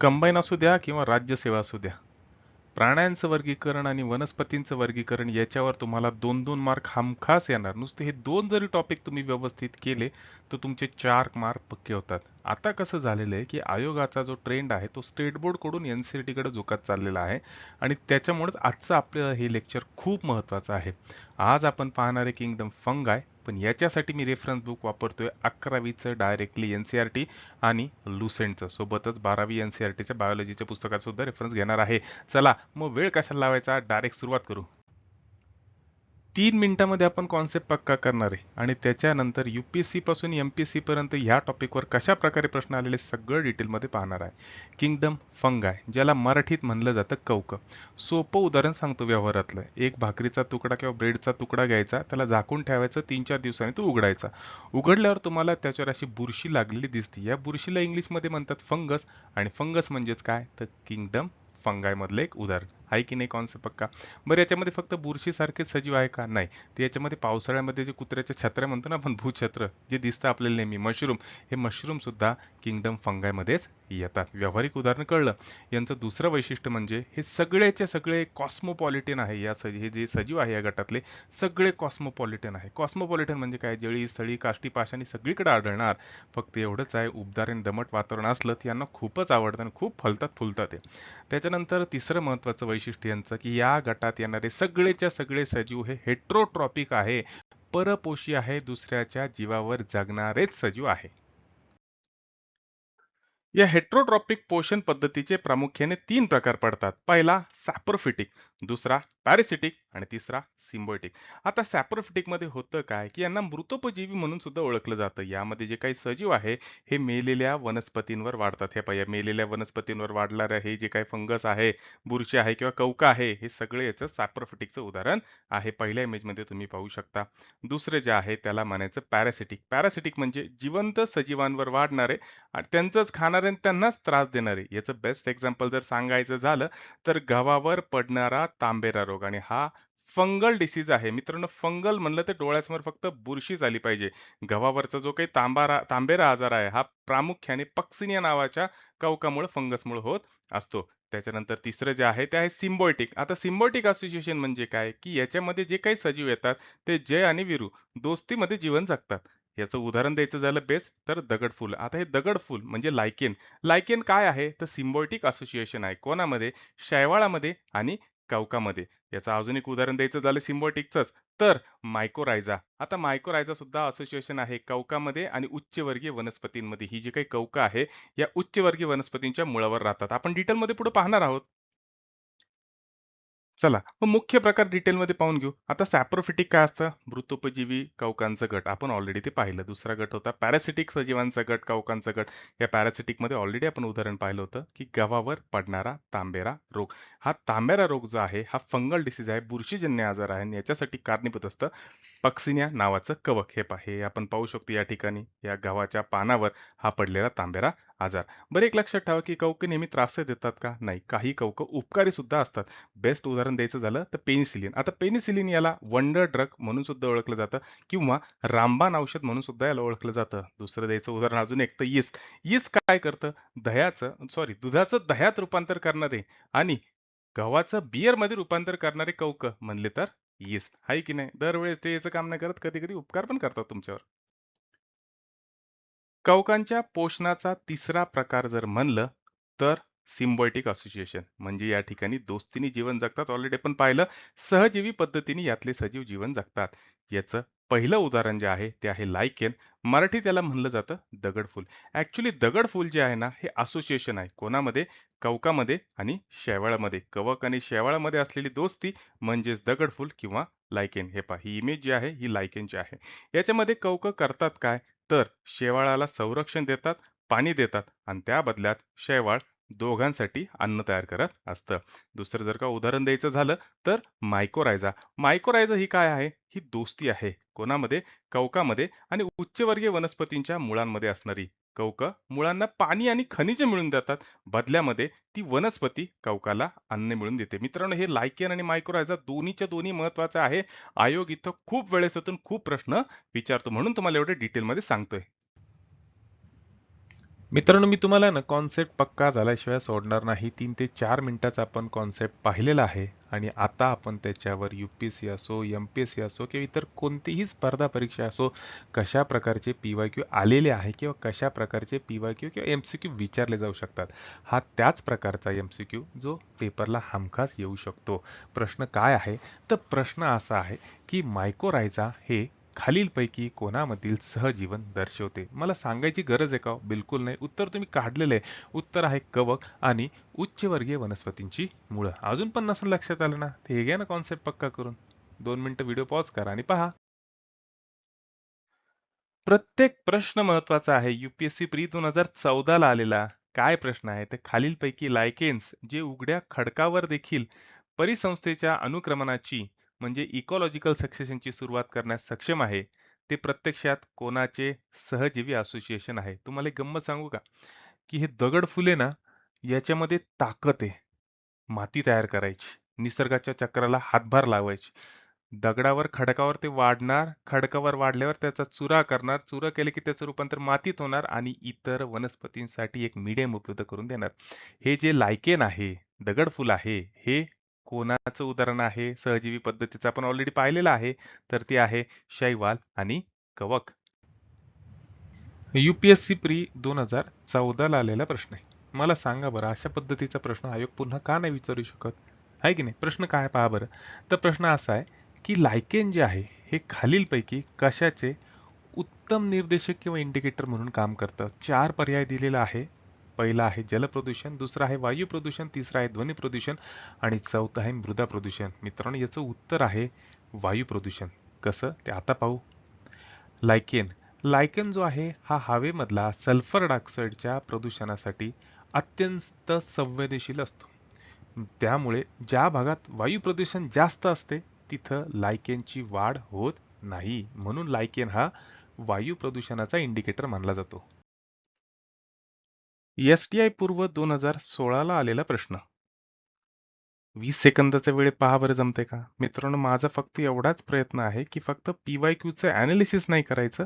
Combine असू द्या किंवा राज्यसेवा असू द्या. प्राण्यांचं वर्गीकरण आणि वनस्पतींचं वर्गीकरण याच्यावर तुम्हाला 2-2 मार्क हमखास येणार. नुसते हे 2 जरी टॉपिक तुम्ही व्यवस्थित केले, तर तुमचे 4 मार्क पक्के होतात. आता कसं झालेलं आहे, की आयोगाचा जो ट्रेंड आहे, तो स्टेट बोर्डकडून एन-सी-ई-आरटीकडे झुकत चाललेला आहे आणि त्याच्यामुळेच आजचं आपल्याला हे लेक्चर खूप महत्त्वाचं आहे. आज आपण पाहणार आहे किंगडम फंगाय, पण याच्यासाठी मी रेफरन्स बुक वापरतोय 11वीचं डायरेक्टली एन-सी-ई-आर-टी आणि लुसेंटचं. सोबतच 12वी एन-सी-ई-आर-टीच्या बायोलॉजीच्या पुस्तकात सुद्धा रेफरन्स घेणार आहे. चला मग वेळ कशाला लावायचा, डायरेक्ट सुरुवात करू. 3 मिनिटांमध्ये आपण कॉन्सेप्ट पक्का करणार आहे आणि त्याच्यानंतर UPSC पासून MPSC पर्यंत ह्या टॉपिकवर कशा प्रकारे प्रश्न आलेले सगळं डिटेलमध्ये पाहणार आहे. किंगडम फंगाय, ज्याला मराठीत म्हणलं जातं कवकं. सोपं उदाहरण सांगतो व्यवहारातलं. एक भाकरीचा तुकडा किंवा ब्रेडचा तुकडा घ्यायचा, त्याला झाकून ठेवायचं, 3-4 दिवसांनी तो उघडायचा. उघडल्यावर तुम्हाला त्याच्यावर अशी बुरशी लागलेली दिसते. या बुरशीला इंग्लिशमध्ये म्हणतात फंगस आणि फंगस म्हणजेच काय, तर किंगडम फंगाय मधलं एक उदाहरण आहे की नाही कॉन्सेप्ट पक्का. बरं याच्यामध्ये फक्त बुरशीसारखेच सजीव आहे का, नाही. ते याच्यामध्ये पावसाळ्यामध्ये जे कुत्र्याच्या छत्र्या म्हणतो ना आपण, भूछत्र जे दिसतं आपल्याला नेहमी, मशरूम, हे मशरूम सुद्धा किंगडम फंगायमध्येच येतात. व्यावहारिक उदाहरण कळलं. यांचं दुसरं वैशिष्ट्य म्हणजे हे सगळेचे सगळे कॉस्मोपॉलिटन आहे. हे जे सजीव आहे या गटातले सगळे कॉस्मोपॉलिटन आहे. कॉस्मोपॉलिटन म्हणजे काय, जळी स्थळी काष्टी पाषाणी सगळीकडे आढळणार. फक्त एवढंच आहे, उबदार आणि दमट वातावरण असलं तर यांना खूपच आवडतं आणि खूप फलतात फुलतात ते. त्याच्यानंतर तिसरं महत्त्वाचं वैशिष्ट्य यांचं, की या गटात येणारे सगळेच्या सगळे सजीव हे हेट्रोट्रॉपिक आहे. परपोषी आहे, दुसऱ्याच्या जीवावर जगणारेच सजीव आहे. या हेट्रोट्रॉपिक पोषण पद्धतीचे प्रामुख्याने 3 प्रकार पडतात. पहिला सॅप्रोफिटिक, दुसरा पॅरासिटिक आणि तिसरा सिम्बायोटिक. आता सॅप्रोफिटिक मध्ये होतं काय, की यांना मृतोपजीवी म्हणून सुद्धा ओळखलं जातं. यामध्ये जे काही सजीव आहे हे मेलेल्या वनस्पतींवर वाढतात. हे पहा, मेलेल्या वनस्पतींवर वाढणारे हे जे काही फंगस आहे, बुरशी आहे किंवा कवका आहे, हे सगळे याचं सॅप्रोफिटिकचं उदाहरण आहे. पहिल्या इमेजमध्ये तुम्ही पाहू शकता. दुसरे जे आहे त्याला म्हणायचं पॅरासिटिक. पॅरासिटिक म्हणजे जिवंत सजीवांवर वाढणारे आणि त्यांचंच खाणारे आणि त्यांनाच त्रास देणारे. याचं बेस्ट एक्झाम्पल जर सांगायचं झालं तर गव्हावर पडणारा तांबेरा रोग, आणि हा फंगल डिसीज आहे. मित्रांनो, फंगल म्हणलं तर डोळ्यासमोर फक्त बुरशीच आली पाहिजे. गव्हावरचा जो काही तांबेरा आजार आहे हा प्रामुख्याने पक्सिनिया नावाच्या कवकामुळे, फंगसमुळे होत असतो. त्याच्यानंतर तिसरं जे आहे ते आहे सिम्बायोटिक. आता सिम्बायोटिक असोसिएशन म्हणजे काय, की याच्यामध्ये जे काही सजीव येतात ते जय आणि वीरू दोस्तीमध्ये जीवन जगतात. याचं उदाहरण द्यायचं झालं बेस तर दगडफूल. आता हे दगडफूल म्हणजे लायकेन. लायकेन काय आहे, तर सिम्बायोटिक असोसिएशन आहे. कोणामध्ये, शैवाळामध्ये आणि कवकामध्ये. याचं अजून एक उदाहरण द्यायचं झालं सिम्बायोटिकचंच तर मायकोरायझा. आता मायकोरायझा सुद्धा असोसिएशन आहे कवकामध्ये आणि उच्चवर्गीय वनस्पतींमध्ये. ही जी काही कवका आहे या उच्चवर्गीय वनस्पतींच्या मुळावर राहतात. आपण डिटेलमध्ये पुढे पाहणार आहोत. चला, मग मुख्य प्रकार डिटेलमध्ये पाहून घेऊ. आता सॅप्रोफिटिक काय असतं? मृतोपजीवी कवकांचा गट. आपण ऑलरेडी ते पाहिलं. दुसरा गट होता पॅरासिटिक सजीवांचा गट, कवकांचा गट. या पॅरासिटिकमध्ये ऑलरेडी आपण उदाहरण पाहिलं होतं, की गव्हावर पडणारा तांबेरा रोग. हा तांबेरा रोग जो आहे, हा फंगल डिसीज आहे, बुरशीजन्य आजार आहे आणि याच्यासाठी कारणीभूत असतं पक्सिनिया नावाचं कवक. हे पहा, हे आपण पाहू शकतो या ठिकाणी, या गव्हाच्या पानावर हा पडलेला तांबेरा आजार. बरं, एक लक्षात ठेवा, की कवके नेहमी त्रास देतात का? नाही. काही कवकं उपकारी सुद्धा असतात. बेस्ट उदाहरण द्यायचं झालं तर पेनिसिलिन. आता पेनिसिलिन याला वंडर ड्रग म्हणून सुद्धा ओळखलं जातं किंवा रामबाण औषध म्हणून सुद्धा याला ओळखलं जातं. दुसरं द्यायचं उदाहरण अजून एक तर यीस्ट. यीस्ट काय करतं? दुधाचं दह्यात रूपांतर करणारे आणि गव्हाचं बिअरमध्ये रूपांतर करणारे कवकं म्हणले तर यीस्ट. आहे की नाही? दरवेळेस ते याचं काम नाही करत, कधी-कधी उपकार पण करतात तुमच्यावर. कवकांच्या पोषणाचा तिसरा प्रकार जर म्हणलं तर सिम्बायोटिक असोसिएशन, म्हणजे या ठिकाणी दोस्तीने जीवन जगतात. ऑलरेडी आपण पाहिलं, सहजीवी पद्धतीने यातले सजीव जीवन जगतात. याचं पहिलं उदाहरण जे आहे ते आहे लायकेन. मराठीत याला म्हणलं जातं दगडफूल. ऍक्च्युली दगडफूल जे आहे ना, हे असोसिएशन आहे कोणामध्ये, कवकामध्ये आणि शेवाळामध्ये. कवक आणि शेवाळामध्ये असलेली दोस्ती म्हणजेच दगडफूल किंवा लायकेन. हे पहा, ही इमेज जी आहे ही लायकेनची आहे. याच्यामध्ये कवक करतात काय, तर शेवाळाला संरक्षण देतात, पाणी देतात आणि त्या बदल्यात शेवाळ दोघांसाठी अन्न तयार करत असतं. दुसरं जर का उदाहरण द्यायचं झालं तर मायकोरायझा. मायकोरायझा ही काय आहे? ही दोस्ती आहे. कोणामध्ये? कवकामध्ये आणि उच्चवर्गीय वनस्पतींच्या मुळांमध्ये असणारी. कवकं मुळांना पाणी आणि खनिजे मिळून देतात. बदल्यामध्ये ती वनस्पती कवकाला अन्न मिळून देते. मित्रांनो, हे लायकेन आणि मायकोरायझा दोन्हीच्या दोन्ही महत्वाचं आहे. आयोग इथं खूप वेळेस येतून खूप प्रश्न विचारतो, म्हणून तुम्हाला एवढे डिटेलमध्ये सांगतोय. मित्रांनो, मी तुम्हाला ना कॉन्सेप्ट पक्का झाल्याशिवाय सोडणार नाही. 3 ते 4 मिनिटाचा आपण कॉन्सेप्ट पाहिलेला आहे आणि आता आपण त्याच्यावर UPSC असो, MPSC असो किंवा इतर कोणतीही स्पर्धा परीक्षा असो, कशा प्रकारचे PYQ आलेले आहे किंवा कशा प्रकारचे PYQ किंवा MCQ विचारले जाऊ शकतात. हा त्याच प्रकारचा MCQ जो पेपरला हमखास येऊ शकतो. प्रश्न काय आहे? तर प्रश्न असा आहे की मायकोरायझा हे खालीलपैकी कोणामधील सहजीवन दर्शवते? मला सांगायची गरज आहे का हो? बिलकुल नाही. उत्तर तुम्ही काढलेलं आहे. उत्तर आहे कवक आणि उच्चवर्गीय वनस्पतींची मुळं. अजून पण नसेल लक्षात आलं ना? ते हे घ्या ना कॉन्सेप्ट पक्का करून. 2 मिनिटं व्हिडिओ पॉज करा आणि पहा. प्रत्येक प्रश्न महत्वाचा आहे. UPSC प्री 2014 ला आलेला. काय प्रश्न आहे? तर खालीलपैकी लायकेन्स जे उघड्या खडकावर देखील परिसंस्थेच्या अनुक्रमणाची म्हणजे इकॉलॉजिकल सक्सेशनची सुरुवात करण्यास सक्षम आहे. ते प्रत्यक्षात कोणाचे सहजीवी असोसिएशन आहे? तुम्हाला एक गंमत सांगू का? की हे दगडफुले ना याच्यामध्ये ताकद आहे. माती तयार करायची. निसर्गाच्या चक्राला हातभार लावायची. दगडावर, खडकावर ते वाढणार, खडकावर वाढल्यावर त्याचा चुरा करणार, चुरा केले की त्याचं रूपांतर मातीत होणार आणि इतर वनस्पतींसाठी एक मीडियम उपलब्ध करून देणार. हे जे लायकेन आहे, दगडफूल आहे, हे कोणाचं उदाहरण आहे? सहजीवी पद्धतीचं आपण ऑलरेडी पाहिलेलं आहे. तर ते आहे शैवाल आणि कवक. UPSC प्री 2014 ला आलेला प्रश्न आहे. मला सांगा बरं, अशा पद्धतीचा प्रश्न आयोग पुन्हा का नाही विचारू शकत? आहे की नाही? प्रश्न काय पहा बरं. तर प्रश्न असा आहे की लायकेन जे आहे हे खालीलपैकी कशाचे उत्तम निर्देशक किंवा इंडिकेटर म्हणून काम करतं? 4 पर्याय दिलेला आहे. पहिला आहे जलप्रदूषण, दुसरा आहे वायू प्रदूषण, तिसरा आहे ध्वनी प्रदूषण आणि चौथा आहे मृदा प्रदूषण. मित्रांनो, याचं उत्तर आहे वायू प्रदूषण. कसं? ते आता पाहू. लायकेन लायकेन जो आहे हा हवेमधला सल्फर डायऑक्साईडच्या प्रदूषणासाठी अत्यंत संवेदनशील असतो. त्यामुळे ज्या भागात वायू प्रदूषण जास्त असते तिथं लायकेनची वाढ होत नाही. म्हणून लायकेन हा वायू प्रदूषणाचा इंडिकेटर मानला जातो. STI पूर्व 2016 ला आलेला प्रश्न. 20 सेकंदाचा वेळ पहा बरं जमते का? मित्रांनो, माझा फक्त एवढाच प्रयत्न आहे की फक्त PYQचं ॲनालिसिस नाही करायचं,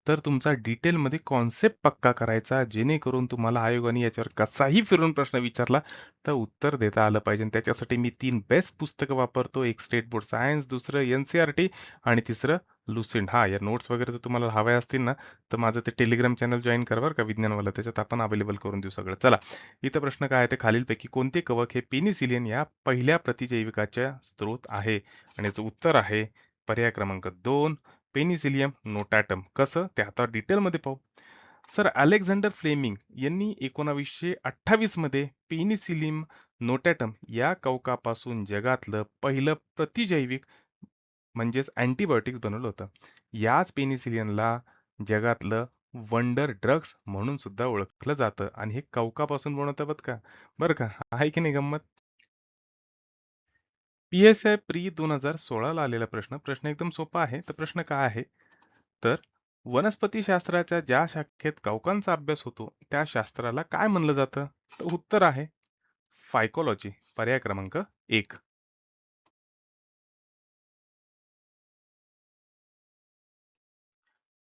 तर तुमचा डिटेलमध्ये कॉन्सेप्ट पक्का करायचा, जेणेकरून तुम्हाला आयोगाने याच्यावर कसाही फिरून प्रश्न विचारला तर उत्तर देता आलं पाहिजे. आणि त्याच्यासाठी मी 3 बेस्ट पुस्तकं वापरतो. एक स्टेट बोर्ड सायन्स, दुसरं NCERT आणि तिसरं लुसेंट. हां, या नोट्स वगैरे जर तुम्हाला हव्या असतील ना, तर माझं ते टेलिग्राम चॅनल जॉइन करा बरं का विज्ञानवाला. त्याच्यात आपण अवेलेबल करून देऊ सगळं. चला, इथं प्रश्न काय आहे ते खालीलपैकी कोणते कवक हे पेनिसिलिन या पहिल्या प्रतिजैविकाच्या स्त्रोत आहे? आणि याचं उत्तर आहे पर्याय क्रमांक 2 पेनिसिलियम नोटॅटम. कसं? ते आता डिटेलमध्ये पाहू. सर अलेक्झांडर फ्लेमिंग यांनी 1928 मध्ये पेनिसिलियम नोटॅटम या कवकापासून जगातलं पहिलं प्रतिजैविक म्हणजेच अँटीबायोटिक्स बनवलं होतं. याच पेनिसिलियनला जगातलं वंडर ड्रग्स म्हणून सुद्धा ओळखलं जातं आणि हे कवकापासून बनवतं बरं का. आहे की नाही गंमत? PSI प्री 2016 ला आलेला प्रश्न. प्रश्न एकदम सोपा आहे. तर प्रश्न काय आहे? तर वनस्पती शास्त्राच्या ज्या शाखेत कवकांचा अभ्यास होतो त्या शास्त्राला काय म्हणलं जातं? तर उत्तर आहे फायकोलॉजी. पर्याय क्रमांक 1.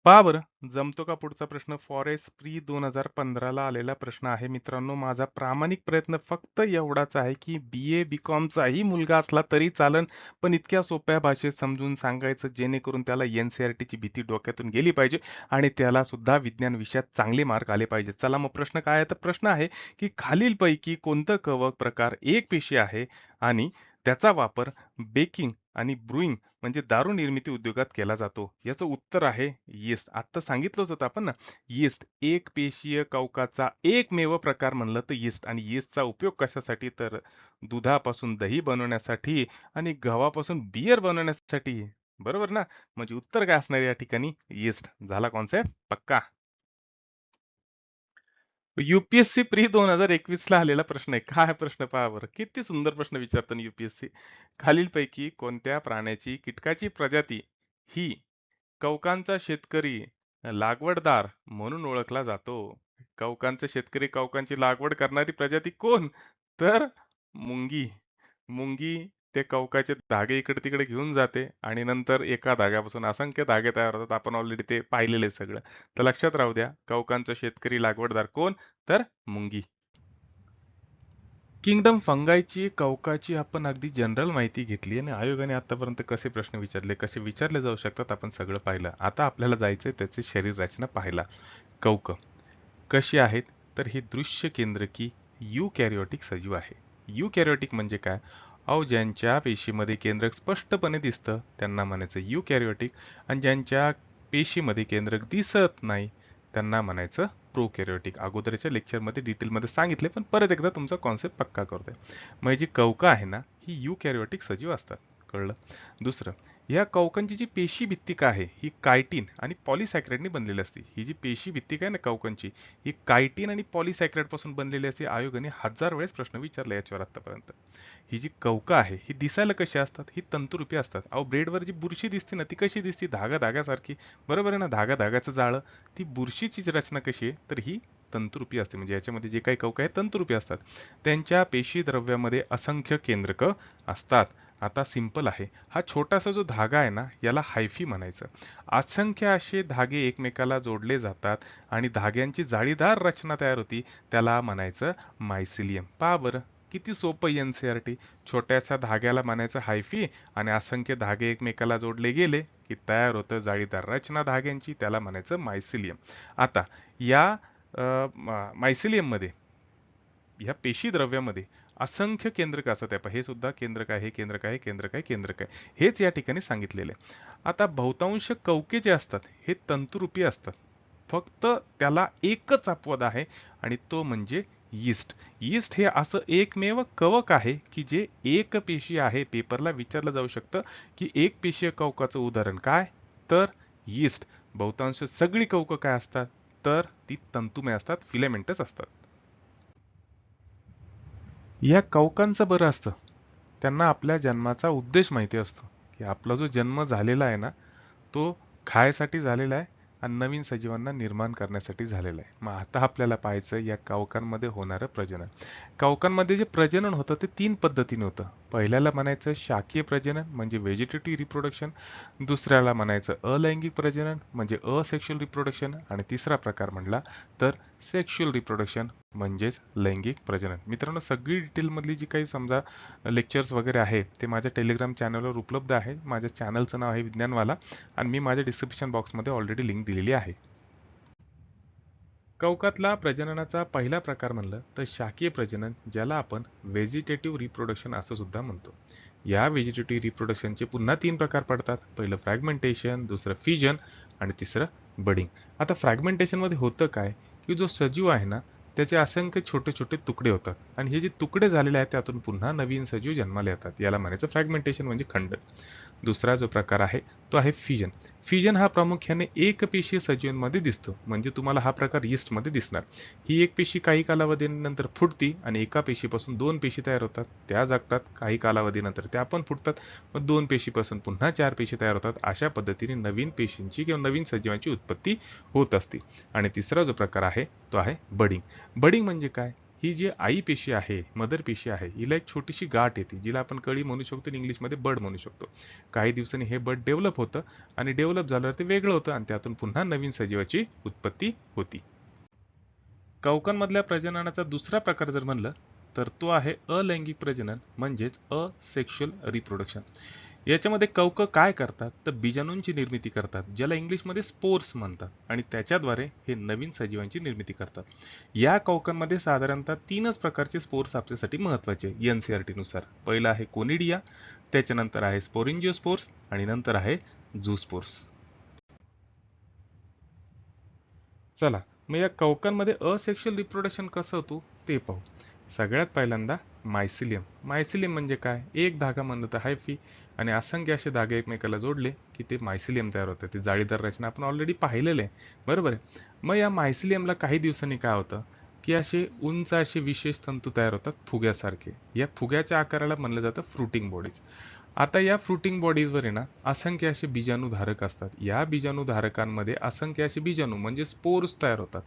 पहा बरं, जमतो का पुढचा प्रश्न? फॉरेस्ट प्री 2015 ला आलेला प्रश्न आहे. मित्रांनो, माझा प्रामाणिक प्रयत्न फक्त एवढाच आहे की BA BCOMचाही मुलगा असला तरी चालन, पण इतक्या सोप्या भाषेत समजून सांगायचं जेणेकरून त्याला NCERTची भीती डोक्यातून गेली पाहिजे आणि त्याला सुद्धा विज्ञान विषयात चांगले मार्क आले पाहिजे. चला मग प्रश्न काय आहे? तर प्रश्न आहे की खालीलपैकी कोणतं कवक प्रकार एकपेशीय आहे आणि त्याचा वापर बेकिंग आणि ब्रूइंग म्हणजे दारू निर्मिती उद्योगात केला जातो? याचं उत्तर आहे यीस्ट. आत्ता सांगितलंच होतं आपण ना, यीस्ट एक पेशीय कवकाचा एकमेव प्रकार म्हणलं तर यीस्ट. आणि यीस्टचा उपयोग कशासाठी? तर दुधापासून दही बनवण्यासाठी आणि गव्हापासून बियर बनवण्यासाठी. बरोबर ना? म्हणजे उत्तर काय असणार या ठिकाणी? यीस्ट. झाला कॉन्सेप्ट पक्का. UPSC प्री 2021 ला आलेला प्रश्न आहे. काय प्रश्न पहा बरं. किती सुंदर प्रश्न विचारतं ना UPSC. खालीलपैकी कोणत्या प्राण्याची कीटकाची प्रजाती ही कवकांचा शेतकरी लागवडदार म्हणून ओळखला जातो? कवकांचा शेतकरी, कवकांची लागवड करणारी प्रजाती कोण? तर मुंगी. मुंगी ते कवकाचे धागे इकडे तिकडे घेऊन जाते आणि नंतर एका धाग्यापासून असंख्य धागे तयार होतात. आपण ऑलरेडी ते पाहिलेले सगळं. तर लक्षात राहू द्या, कवकांचा शेतकरी लागवडदार कोण? तर मुंगी. किंगडम फंगायची, कवकाची आपण अगदी जनरल माहिती घेतली आणि आयोगाने आतापर्यंत कसे प्रश्न विचारले, कसे विचारले जाऊ शकतात आपण सगळं पाहिलं. आता आपल्याला जायचंय त्याची शरीर रचना पाहायला. कवक कशी आहेत? तर ही दृश्य केंद्रकी युकॅरियोटिक सजीव आहे. युकॅरियोटिक म्हणजे काय? अहो, ज्यांच्या पेशीमध्ये केंद्रक स्पष्टपणे दिसतं त्यांना म्हणायचं युकॅरियोटिक, आणि ज्यांच्या पेशीमध्ये केंद्रक दिसत नाही त्यांना म्हणायचं प्रोकॅरियोटिक. अगोदरच्या लेक्चरमध्ये डिटेलमध्ये सांगितले, पण परत एकदा तुमचा कॉन्सेप्ट पक्का करतोय. मग जी कवकं आहे ना, ही युकॅरियोटिक सजीव असतात. कळलं? दुसरं, या कवकांची जी पेशी भित्तिका आहे ही कायटिन आणि पॉलिसॅकराइडने बनलेली असते. ही जी पेशी भित्तिका आहे ना कवकांची, ही कायटिन आणि पॉलिसॅकराइड पासून बनलेली असते. आयोगाने 1000 वेळेस प्रश्न विचारला याच्यावर आतापर्यंत. ही जी कवकं आहे ही दिसायला कशी असतात? ही तंतुरूपी असतात. अहो, ब्रेडवर जी बुरशी दिसते ना ती कशी दिसते? धागा धाग्यासारखी. बरोबर आहे ना? धागा धाग्याचं जाळं. ती बुरशीची रचना कशी आहे? तर ही तंतुरूपी असते. म्हणजे याच्यामध्ये जे काही कवकं आहेत तंतुरूपी असतात. त्यांच्या पेशी द्रव्यामध्ये असंख्य केंद्रकं असतात. आता सिंपल आहे. हा छोटासा जो धागा आहे ना याला हायफी म्हणायचं. असंख्य असे धागे एकमेकाला जोडले जातात आणि धाग्यांची जाळीदार रचना तयार होती, त्याला म्हणायचं मायसिलियम. पहा बरं किती सोपं एनसीईआरटी. छोट्याशा धाग्याला म्हणायचं हायफी आणि असंख्य धागे एकमेकाला जोडले गेले की तयार होतं जाळीदार रचना धाग्यांची, त्याला म्हणायचं मायसिलियम. आता या मायसिलियममध्ये, ह्या पेशी द्रव्यामध्ये असंख्य केंद्रक असतात. हे सुद्धा केंद्रक आहे, केंद्रक आहे, केंद्रक आहे, केंद्रक आहे. हेच या ठिकाणी सांगितलेले. आता बहुतांश कवके जे असतात हे तंतुरूपी असतात. फक्त त्याला एकच अपवाद आहे आणि तो म्हणजे यीस्ट. यीस्ट हे असं एकमेव कवक आहे की जे एक पेशी आहे. पेपरला विचारलं जाऊ शकतं की एक पेशीय कवकाचं उदाहरण काय? तर यीस्ट. बहुतांश सगळी कवकं काय असतात? तर ती तंतुमय असतात, फिलामेंटस असतात. या कवकांचं बरं असतं, त्यांना आपल्या जन्माचा उद्देश माहिती असतो की आपला जो जन्म झालेला आहे ना तो खायसाठी झालेला आहे आणि नवीन सजीवांना निर्माण करण्यासाठी झालेला आहे. मग आता आपल्याला पाहायचं या कवकांमध्ये होणारं प्रजनन. कवकांमध्ये जे प्रजनन होतं ते 3 पद्धतीने होतं. पहिल्याला म्हणायचं शाकीय प्रजनन म्हणजे व्हेजिटेटिव्ह रिप्रोडक्शन, दुसऱ्याला म्हणायचं अलैंगिक प्रजनन म्हणजे असेक्शुअल रिप्रोडक्शन, आणि तिसरा प्रकार म्हणला तर सेक्शुअल रिप्रोडक्शन म्हणजेच लैंगिक प्रजनन. मित्रांनो, सगळी डिटेलमधली जी काही समजा लेक्चर्स वगैरे आहे ते माझ्या टेलिग्राम चॅनलवर उपलब्ध आहे. माझ्या चॅनलचं नाव आहे विज्ञानवाला आणि मी माझ्या डिस्क्रिप्शन बॉक्समध्ये ऑलरेडी लिंक दिलेली आहे. कवकातला प्रजननाचा पहिला प्रकार म्हणलं तर शाकीय प्रजनन, ज्याला आपण व्हेजिटेटिव्ह रिप्रोडक्शन असं सुद्धा म्हणतो. या व्हेजिटेटिव्ह रिप्रोडक्शनचे पुन्हा 3 प्रकार पडतात. पहिलं फ्रॅगमेंटेशन, दुसरं फ्युजन आणि तिसरं बडिंग. आता फ्रॅगमेंटेशनमध्ये होतं काय की जो सजीव आहे ना त्याचे असंख्य छोटे छोटे तुकडे होतात आणि हे जे तुकडे झालेले आहेत त्यातून पुन्हा नवीन सजीव जन्माला येतात. याला म्हणायचं फ्रॅगमेंटेशन म्हणजे खंडन. दुसरा जो प्रकार आहे तो आहे फ्युजन. फ्युजन हा प्रामुख्याने एकपेशीय सजीवांमध्ये दिसतो. म्हणजे तुम्हाला हा प्रकार यीस्टमध्ये दिसणार. ही एक पेशी काही कालावधीनंतर फुटती आणि एका पेशीपासून 2 पेशी तयार होतात. त्या जगतात. काही कालावधीनंतर त्या पण फुटतात. मग 2 पेशीपासून पुन्हा 4 पेशी तयार होतात. अशा पद्धतीने नवीन पेशींची किंवा नवीन सजीवांची उत्पत्ती होत असते. आणि तिसरा जो प्रकार आहे तो आहे बडिंग. बडिंग म्हणजे काय? ही जी आई पेशी आहे, मदर पेशी आहे, हिला एक छोटीशी गाठ येते जिला आपण कळी म्हणू शकतो आणि इंग्लिशमध्ये बड म्हणू शकतो. काही दिवसांनी हे बड डेव्हलप होतं आणि डेव्हलप झाल्यावर ते वेगळं होतं आणि त्यातून पुन्हा नवीन सजीवाची उत्पत्ती होती. कवकांमधल्या प्रजननाचा दुसरा प्रकार जर म्हणलं तर तो आहे अलैंगिक प्रजनन म्हणजेच असेक्शुअल रिप्रोडक्शन. याच्यामध्ये कवकं काय करतात तर बीजाणूंची निर्मिती करतात, ज्याला इंग्लिशमध्ये स्पोर्स म्हणतात, आणि त्याच्याद्वारे हे नवीन सजीवांची निर्मिती करतात. या कवकांमध्ये साधारणतः 3च प्रकारचे स्पोर्स आपल्यासाठी महत्त्वाचे एनसीईआरटी नुसार. पहिला आहे कोनिडिया, त्याच्यानंतर आहे स्पोरिंजिओस्पोर्स आणि नंतर आहे झूस्पोर्स. चला, मग या कवकांमध्ये असेक्शुअल रिप्रोडक्शन कसं होतं ते पाहू. सगळ्यात पहिल्यांदा मायसिलियम. मायसिलियम म्हणजे काय? एक धागा म्हणलं तर हायफी आणि असंख्य असे धागे एकमेकाला जोडले की ते मायसिलियम तयार होतं. ते जाळीदार रचना आपण ऑलरेडी पाहिलेलं आहे. बरोबर आहे. मग या मायसिलियमला काही दिवसांनी काय होतं की असे उंच असे विशेष तंतू तयार होतात फुग्यासारखे. या फुग्याच्या आकाराला म्हणलं जातं फ्रुटिंग बॉडीज. आता या फ्रुटिंग बॉडीजवर आहे ना असंख्य असे बीजाणूधारक असतात. या बीजाणूधारकांमध्ये असंख्य असे बीजाणू म्हणजे स्पोर्स तयार होतात.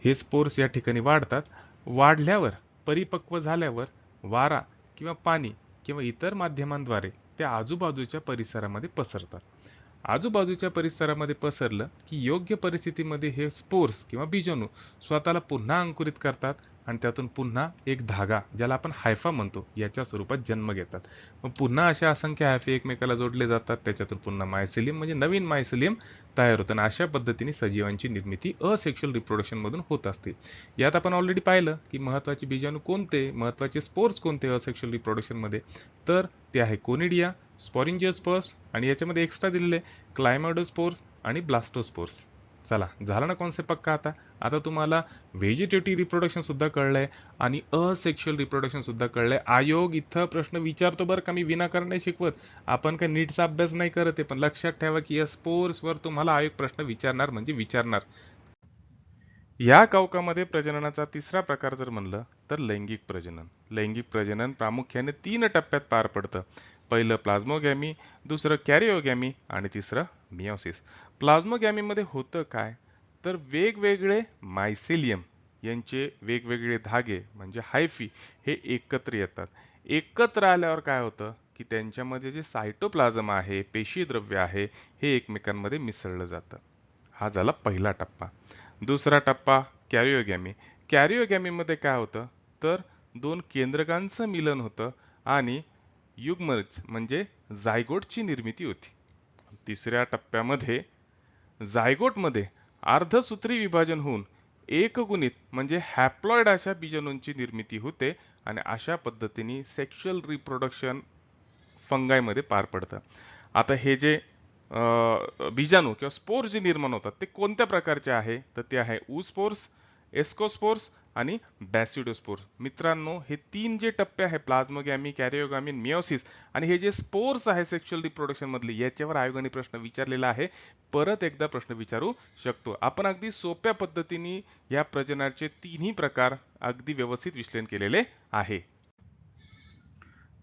हे स्पोर्स या ठिकाणी वाढतात. वाढल्यावर परिपक्व झाल्यावर वारा किंवा पाणी किंवा इतर माध्यमांद्वारे ते आजूबाजूच्या परिसरामध्ये पसरतात. आजूबाजूच्या परिसरामध्ये पसरलं की योग्य परिस्थितीमध्ये हे स्पोर्स किंवा बीजाणू स्वतःला पुन्हा अंकुरित करतात आणि त्यातून पुन्हा एक धागा, ज्याला आपण हायफा म्हणतो, याच्या स्वरूपात जन्म घेतात. मग पुन्हा अशा असंख्य हायफे एकमेकाला जोडले जातात, त्याच्यातून पुन्हा मायसिलियम म्हणजे नवीन मायसिलियम तयार होतं आणि अशा पद्धतीने सजीवांची निर्मिती असेक्शुअल रिप्रोडक्शन मधून होत असते. यात आपण ऑलरेडी पाहिलं की महत्त्वाचे बीजाणू कोणते, महत्त्वाचे स्पोर्स कोणते असेक्शुअल रिप्रोडक्शन मध्ये, तर ते आहे कोनिडिया, स्पॉरिंजिओस्पर्स आणि याच्यामध्ये एक्स्ट्रा दिलेले क्लायमॅडोस्पोर्स आणि ब्लास्टोस्पोर्स. चला, झाला ना कॉन्सेप्ट पक्का आता. आता तुम्हाला व्हेजिटेटिव्ह रिप्रोडक्शन सुद्धा कळलंय आणि असेक्शुअल रिप्रोडक्शन सुद्धा कळलंय. आयोग इथं प्रश्न विचारतो बरं का, मी विनाकारण नाही शिकवत. आपण काय नीटचा अभ्यास नाही करत आहे, पण लक्षात ठेवा की या स्पोर्स वर तुम्हाला आयोग प्रश्न विचारणार म्हणजे विचारणार. या कवकामध्ये प्रजननाचा तिसरा प्रकार जर म्हणलं तर लैंगिक प्रजनन. लैंगिक प्रजनन प्रामुख्याने 3 टप्प्यात पार पडतं. पहिलं प्लाझ्मोगॅमी, दुसरं कॅरिओगॅमी आणि तिसरं मियोसिस. प्लाझ्मोगॅमीमध्ये होतं काय, तर वेगवेगळे मायसिलियम यांचे वेगवेगळे धागे म्हणजे हायफी हे एकत्र येतात. एकत्र आल्यावर काय होतं की त्यांच्यामध्ये जे सायटोप्लाझम आहे, पेशीद्रव्य आहे, हे एकमेकांमध्ये मिसळलं जातं. हा झाला पहिला टप्पा. दुसरा टप्पा कॅरिओगॅमी. कॅरिओगॅमीमध्ये काय होतं, तर 2 केंद्रकांचं मिलन होतं आणि युग्मज म्हणजे झायगोटची निर्मिती होती. तिसऱ्या टप्प्यामध्ये झायगोटमध्ये अर्धसूत्री विभाजन होऊन एकगुणित म्हणजे हॅप्लॉइड अशा बीजाणूंची निर्मिती होते आणि अशा पद्धतीने सेक्शुअल रिप्रोडक्शन फंगाईमध्ये पार पडतं. आता हे जे बीजाणू किंवा स्पोर्स जे निर्माण होतात ते कोणत्या प्रकारचे आहे, तर ते आहे oospores, एस्कोस्पोर्स आणि बॅसिडोस्पोर्स. मित्रांनो, हे 3 जे टप्पे आहे प्लाझ्मोगॅमी, कॅरिओगॅमी, मियोसिस आणि हे जे स्पोर्स आहे सेक्शुअल रिप्रोडक्शन मधले, याच्यावर आयोगाने प्रश्न विचारलेला आहे. परत एकदा प्रश्न विचारू शकतो. आपण अगदी सोप्या पद्धतीने या प्रजननाचे 3ही प्रकार अगदी व्यवस्थित विश्लेषण केलेले आहे.